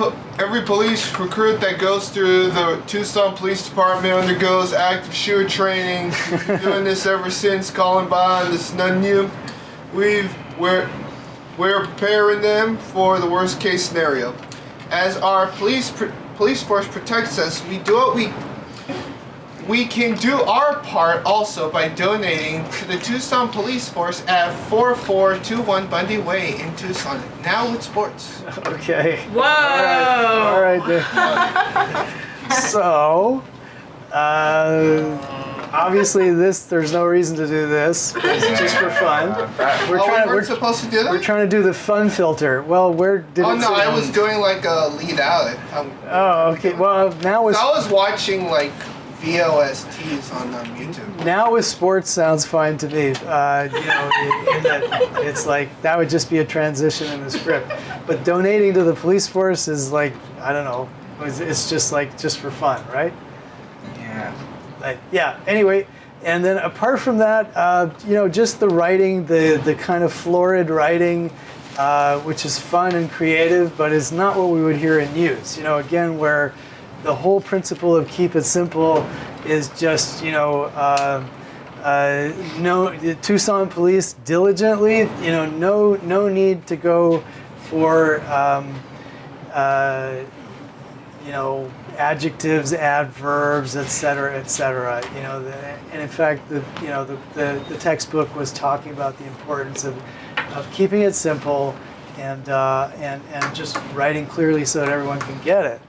S8: police recruit that goes through the Tucson Police Department undergoes active shooter training. We've been doing this ever since Columbine. This is nothing new. We're preparing them for the worst case scenario. As our police force protects us, we do what we can do our part also by donating to the Tucson Police Force at 4421 Bundy Way in Tucson. Now with sports.
S1: Okay.
S3: Whoa!
S1: All right. So, obviously, there's no reason to do this. It's just for fun.
S8: We're supposed to do that?
S1: We're trying to do the fun filter. Well, where did
S8: Oh
S1: it
S8: no,
S1: say?
S8: I was doing like a lead out.
S1: Oh, okay. Well, now with
S8: I was watching like VOSTs on YouTube.
S1: Now with sports sounds fine to me. In that it's like that would just be a transition in the script. But donating to the police force is like, I don't know. It's just for fun, right?
S4: Yeah.
S1: Anyway, and then apart from that, just the writing, the kind of florid writing, which is fun and creative, but is not what we would hear in news. Again, where the whole principle of keep it simple is just, Tucson police diligently, no need to go for, adjectives, adverbs, etc., etc. And in fact, the textbook was talking about the importance of keeping it simple and just writing clearly so that everyone can get it.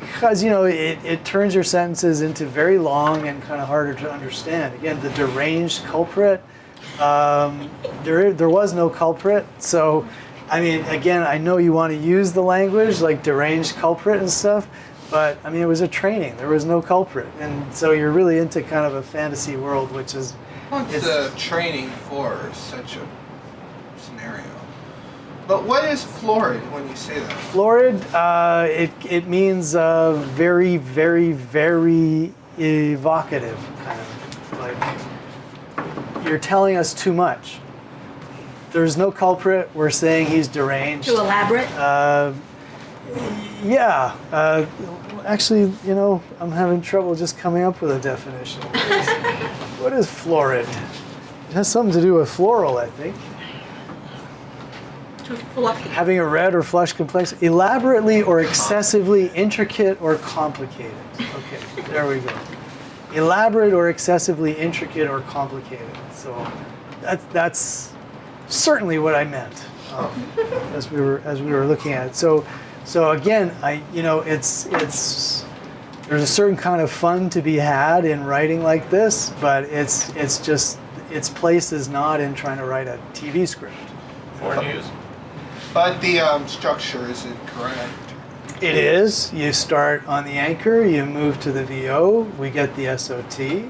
S1: Because it turns your sentences into very long and kind of harder to understand. Again, the deranged culprit. There was no culprit, so I mean, again, I know you want to use the language like deranged culprit and stuff, but I mean, it was a training. There was no culprit, and so you're really into kind of a fantasy world, which is.
S8: What's the training for such a scenario? But what is florid when you say that?
S1: Florid, it means very, very, very evocative, kind of like you're telling us too much. There's no culprit. We're saying he's deranged.
S5: Too elaborate?
S1: Yeah. Actually, I'm having trouble just coming up with a definition. What is florid? It has something to do with floral, I think.
S5: Too fluffy.
S1: Having a red or flush complexion, elaborately or excessively intricate or complicated. Okay, there we go. Elaborate or excessively intricate or complicated. So that's certainly what I meant as we were looking at it. So again, it's there's a certain kind of fun to be had in writing like this, but its place is not in trying to write a TV script.
S4: More news.
S8: But the structure isn't correct.
S1: It is. You start on the anchor, you move to the VO, we get the SOT.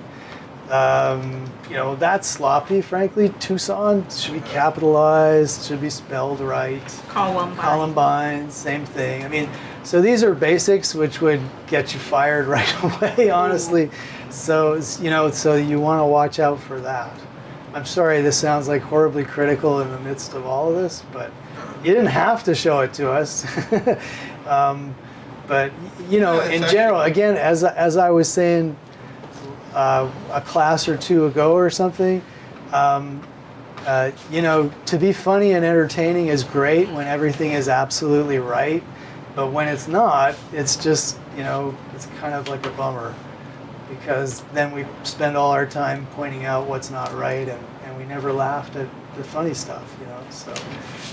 S1: That's sloppy, frankly. Tucson should be capitalized, should be spelled right. Columbine, same thing. I mean, so these are basics which would get you fired right away, honestly. So, so you want to watch out for that. I'm sorry this sounds like horribly critical in the midst of all of this, but you didn't have to show it to us. But, in general, again, as I was saying a class or two ago or something, to be funny and entertaining is great when everything is absolutely right. But when it's not, it's just, it's kind of like a bummer. Because then we spend all our time pointing out what's not right, and we never laughed at the funny stuff, So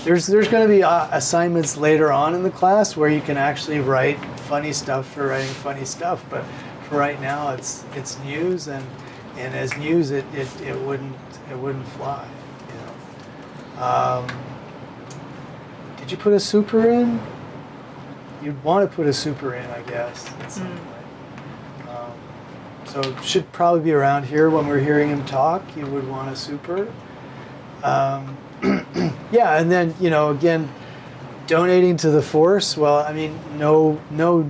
S1: there's going to be assignments later on in the class where you can actually write funny stuff for writing funny stuff, but for right now it's news, and as news it wouldn't fly, Did you put a super in? You'd want to put a super in, I guess. At some point. So it should probably be around here when we're hearing him talk. You would want a super. Yeah, and then again, donating to the force. Well, I mean, no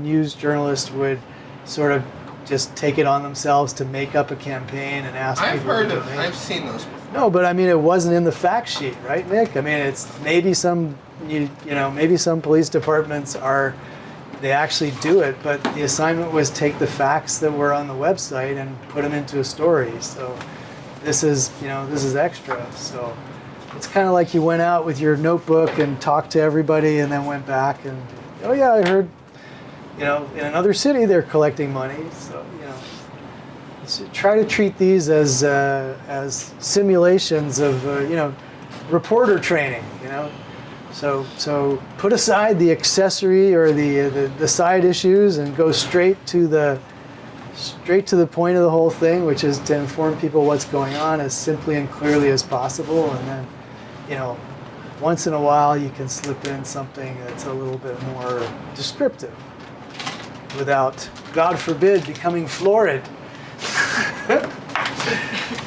S1: news journalist would sort of just take it on themselves to make up a campaign and ask people to donate.
S8: I've seen those before.
S1: No, but I mean, it wasn't in the fact sheet, right, Nick? I mean, it's maybe maybe some police departments they actually do it, but the assignment was take the facts that were on the website and put them into a story. So this is extra. So it's kind of like you went out with your notebook and talked to everybody and then went back and, oh yeah, I heard, in another city they're collecting money. So, try to treat these as simulations of, reporter training, So put aside the accessory or the side issues and go straight to the point of the whole thing, which is to inform people what's going on as simply and clearly as possible. And then, once in a while you can slip in something that's a little bit more descriptive without, God forbid, becoming florid.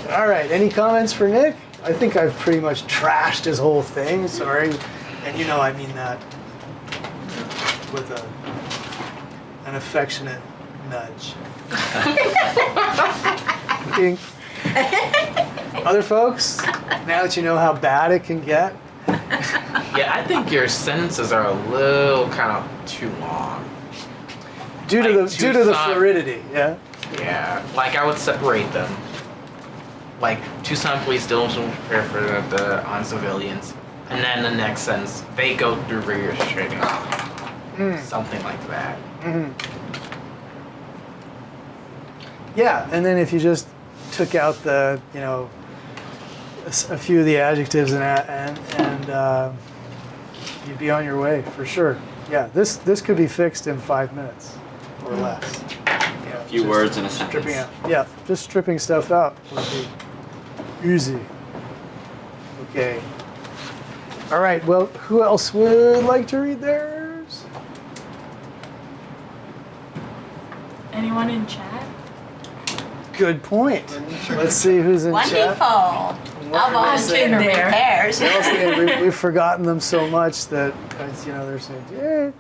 S1: All right, any comments for Nick? I think I've pretty much trashed his whole thing, sorry. And I mean that with an affectionate nudge. Wink. Other folks, now that you know how bad it can get.
S4: Yeah, I think your sentences are a little kind of too long.
S1: Due to the fluidity, yeah?
S4: Yeah, like I would separate them. Like Tucson police diligently prepare for on civilians, and then the next sentence they go through rigorous training. Something like that.
S1: Mm-hmm. Yeah, and then if you just took out the a few of the adjectives and you'd be on your way for sure. Yeah, this could be fixed in 5 minutes or less.
S2: A few words in a sentence.
S1: Stripping out. Yeah, just stripping stuff out would be easy. Okay. All right. Well, who else would like to read theirs?
S3: Anyone in chat?
S1: Good point. Let's see who's in
S5: Wonderful.
S1: chat.
S5: I'll volunteer to read theirs.
S1: We've forgotten them so much that they're saying, yeah.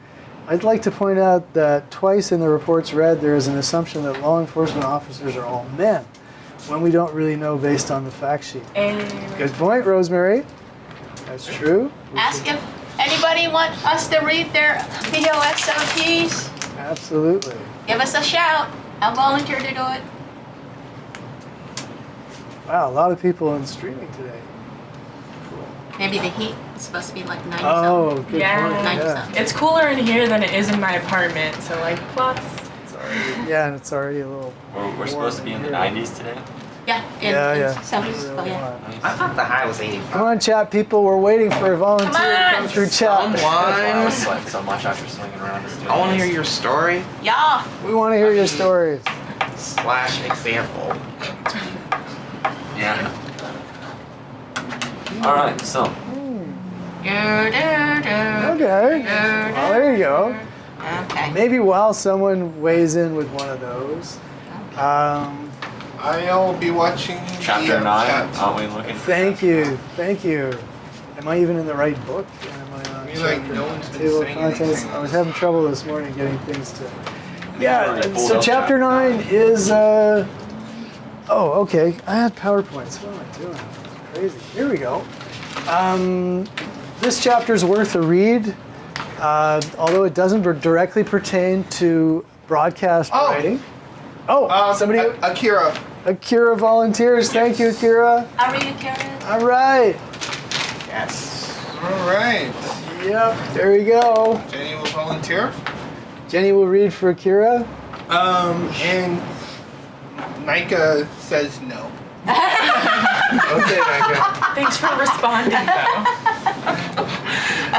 S1: I'd like to point out that twice in the reports read there is an assumption that law enforcement officers are all men, when we don't really know based on the fact sheet. Good point, Rosemary. That's true.
S5: Ask if anybody want us to read their VOSOTs.
S1: Absolutely.
S5: Give us a shout. I'll volunteer to do it.
S1: Wow, a lot of people on streaming today.
S5: Maybe the heat is supposed to be like 90
S1: Oh,
S5: something.
S1: good
S3: Yeah.
S1: point.
S5: 90
S1: Yeah.
S5: something.
S3: It's cooler in here than it is in my apartment, so plus.
S1: And it's already a little.
S2: We're supposed to be in the 90s today.
S5: Yeah, in
S1: Yeah.
S5: 70s.
S1: Really
S5: Oh, yeah.
S1: hot.
S4: I thought the high was 85.
S1: Come on, chat people. We're waiting for a volunteer to come through chat.
S2: I
S4: Someone.
S2: sweat so much after swinging around this.
S4: I want to hear your story
S5: Yeah.
S1: We want to hear your stories.
S4: / example.
S2: Yeah. All right. So.
S1: Okay. Well, there you go.
S5: Okay.
S1: Maybe while someone weighs in with one of those.
S8: I'll be watching
S2: Chapter
S8: the
S2: 9.
S8: chat.
S2: Aren't we looking for?
S1: Thank you. Am I even in the right book? Am I on
S8: I mean, like,
S1: chapter
S8: no one's been
S1: table of
S8: saying
S1: contents?
S8: anything
S1: I was
S8: else.
S1: having trouble this morning getting things to.
S2: already
S1: Yeah.
S2: pulled
S1: So
S2: up
S1: chapter
S2: chapter
S1: 9 is. Oh, okay. I had PowerPoints. What am I doing? Crazy. Here we go. This chapter's worth a read, although it doesn't directly pertain to broadcast
S8: Oh.
S1: writing. Oh, somebody.
S8: Akira.
S1: Akira volunteers. Thank you, Akira.
S5: I'll read it, Karen.
S1: All right.
S4: Yes.
S8: All right.
S1: Yep. There you go.
S8: Jenny will volunteer.
S1: Jenny will read for Akira.
S8: And Micah says no.
S1: Okay, Micah.
S3: Thanks for responding, though.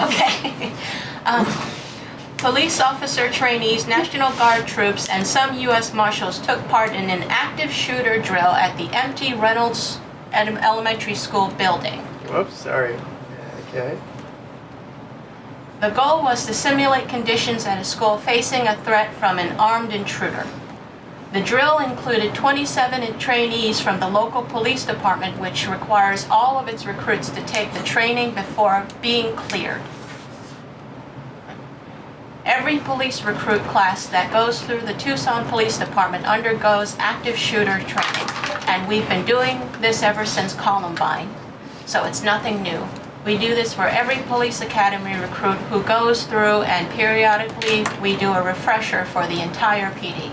S5: Okay. Police officer trainees, National Guard troops, and some U.S. Marshals took part in an active shooter drill at the empty Reynolds Elementary School building.
S1: Whoops. Sorry. Okay.
S5: The goal was to simulate conditions at a school facing a threat from an armed intruder. The drill included 27 trainees from the local police department, which requires all of its recruits to take the training before being cleared. Every police recruit class that goes through the Tucson Police Department undergoes active shooter training. and we've been doing this ever since Columbine, so it's nothing new. We do this for every police academy recruit who goes through, and periodically we do a refresher for the entire PD.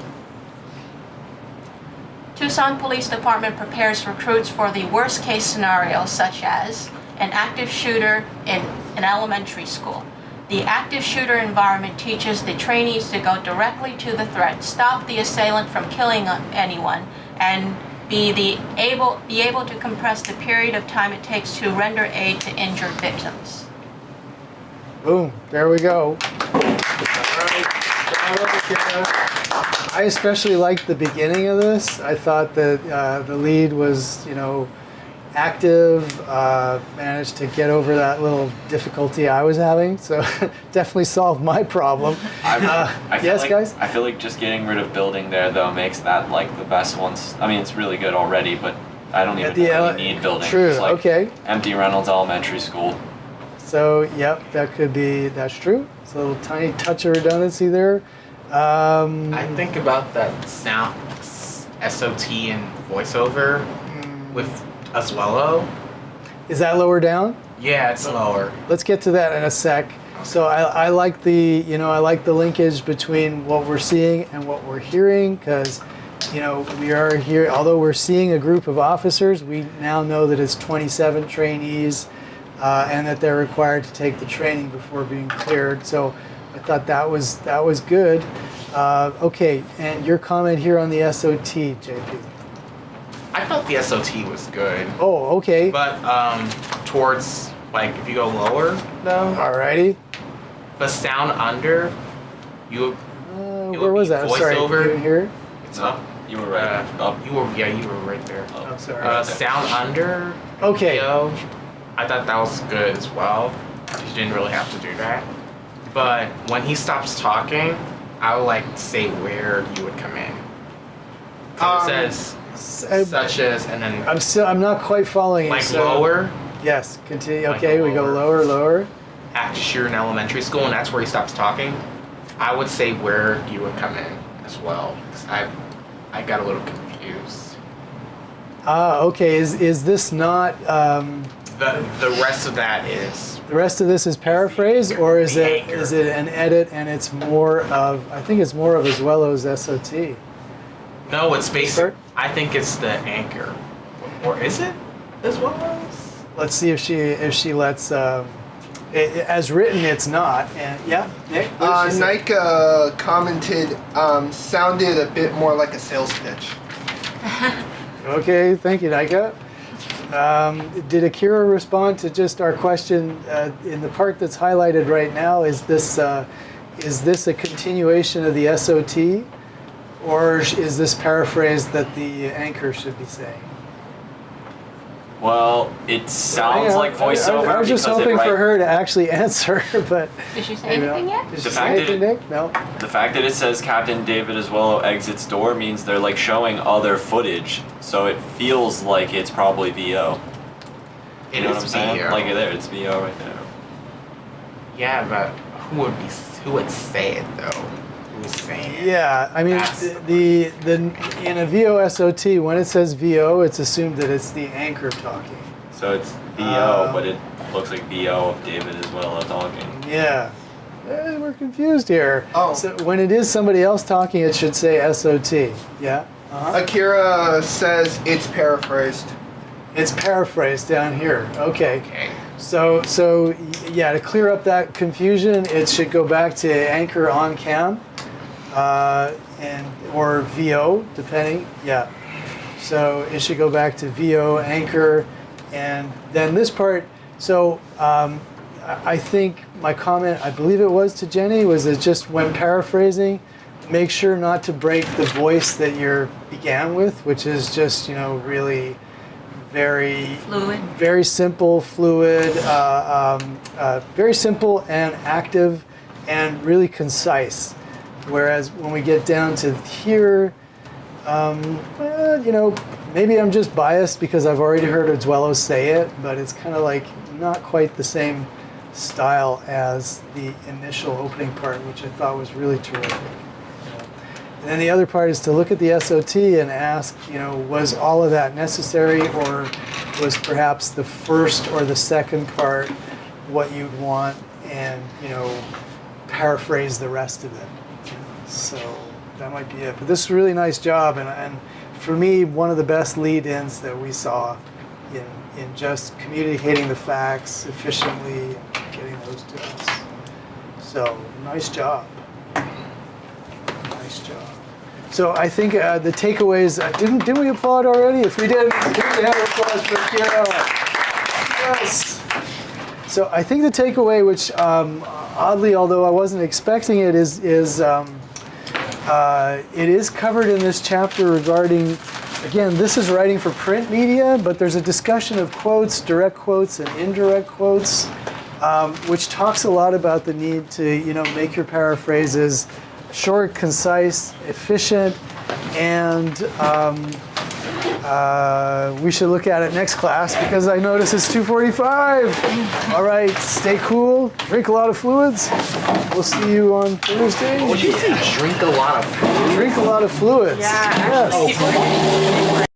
S5: Tucson Police Department prepares recruits for the worst case scenarios, such as an active shooter in an elementary school. The active shooter environment teaches the trainees to go directly to the threat, stop the assailant from killing anyone, and be able to compress the period of time it takes to render aid to injured victims.
S1: Boom, there we go. I especially liked the beginning of this. I thought that the lead was, active, managed to get over that little difficulty I was having, so definitely solved my problem.
S2: I feel
S1: yes,
S2: like,
S1: guys?
S2: I feel like just getting rid of building there, though, makes that, the best ones. I mean, it's really good already, but I don't even really need building.
S1: True,
S2: It's
S1: okay.
S2: empty Reynolds Elementary School.
S1: So, yep, that's true. It's a little tiny touch of redundancy there.
S4: I think about that sound, SOT and voiceover with Oswello.
S1: Is that lower down?
S4: Yeah, it's lower.
S1: Let's get to that in a sec. So I like the linkage between what we're seeing and what we're hearing, because we are here, although we're seeing a group of officers, we now know that it's 27 trainees and that they're required to take the training before being cleared. So I thought that was good. Okay, and your comment here on the SOT, JP.
S4: I thought the SOT was good.
S1: Oh, okay.
S4: But towards, if you go lower, though,
S1: Alrighty.
S4: the sound under, it
S1: Where
S4: would
S1: was
S4: be
S1: that? I'm sorry,
S4: voiceover.
S1: you didn't hear it?
S4: It's
S2: No,
S4: up.
S2: you were right. Up.
S4: You were right there.
S2: Oh,
S1: I'm sorry.
S4: Sound under.
S1: Okay.
S4: Video, I thought that was good as well. You didn't really have to do that. But when he stops talking, I would like to say where you would come in. So it says such as, and then
S1: I'm not quite following you. So,
S4: lower.
S1: Yes, continue.
S4: Like
S1: Okay, we go lower.
S4: After you're in elementary school, and that's where he stops talking. I would say where you would come in as well, because I got a little confused.
S1: Okay. Is this not?
S4: The rest of that is.
S1: The rest of this is paraphrased, or is
S4: The
S1: it
S4: anchor.
S1: is it an edit and it's more of? I think it's more of Oswello's SOT.
S4: No, it's basic.
S1: Sure.
S4: I think it's the anchor, or is it as well as?
S1: Let's see if she lets. As written, it's not. And yeah, Nick. What did she say?
S8: Nika commented, sounded a bit more like a sales pitch.
S1: Okay, thank you, Nika. Did Akira respond to just our question in the part that's highlighted right now? Is this a continuation of the SOT, or is this paraphrased that the anchor should be saying?
S2: Well, it sounds like voiceover.
S1: I was just
S2: because
S1: hoping for her to actually answer, but
S5: Did she say
S1: maybe not.
S5: anything yet?
S1: Did she
S2: The
S1: say
S2: fact that
S1: anything, Nick? No.
S2: The fact that it says Captain David Oswello exits door means they're showing other footage, so it feels like it's probably VO. You know what I'm saying?
S4: VO.
S2: There, it's VO right there.
S4: Yeah, but who would say it though? Who's saying it?
S1: Yeah, I mean,
S4: That's-
S1: the in a VO SOT, when it says VO, it's assumed that it's the anchor talking.
S2: So it's VO, but it looks like VO of David Oswello talking.
S1: Yeah. We're confused here.
S8: Oh.
S1: So when it is somebody else talking, it should say SOT. Yeah? Uh-huh.
S8: Akira says it's paraphrased.
S1: It's paraphrased down here. Okay.
S4: Okay.
S1: So yeah, to clear up that confusion, it should go back to anchor on cam, or VO, depending. Yeah. So it should go back to VO anchor, and then this part. So I think my comment, I believe it was to Jenny, was that just when paraphrasing, make sure not to break the voice that you began with, which is just really very
S5: Fluid.
S1: very simple, fluid, very simple and active, and really concise. Whereas when we get down to here, maybe I'm just biased because I've already heard Oswello say it, but it's kind of not quite the same style as the initial opening part, which I thought was really terrific. And then the other part is to look at the SOT and ask, was all of that necessary, or was perhaps the first or the second part what you'd want, and paraphrase the rest of it. So that might be it. But this is a really nice job, and for me, one of the best lead-ins that we saw in just communicating the facts efficiently and getting those to us. So nice job. Nice job. So I think the takeaways, didn't we applaud already? If we didn't, we have applause for Kira. Yes. So I think the takeaway, which oddly, although I wasn't expecting it, is it is covered in this chapter regarding, again, this is writing for print media, but there's a discussion of quotes, direct quotes and indirect quotes, which talks a lot about the need to, make your paraphrases short, concise, efficient, and we should look at it next class because I notice it's 2:45. All right, stay cool, drink a lot of fluids. We'll see you on Thursday.
S4: What did you say? Drink a lot of food?
S1: Drink a lot of fluids.
S3: Yeah, actually,
S1: Yes.
S3: people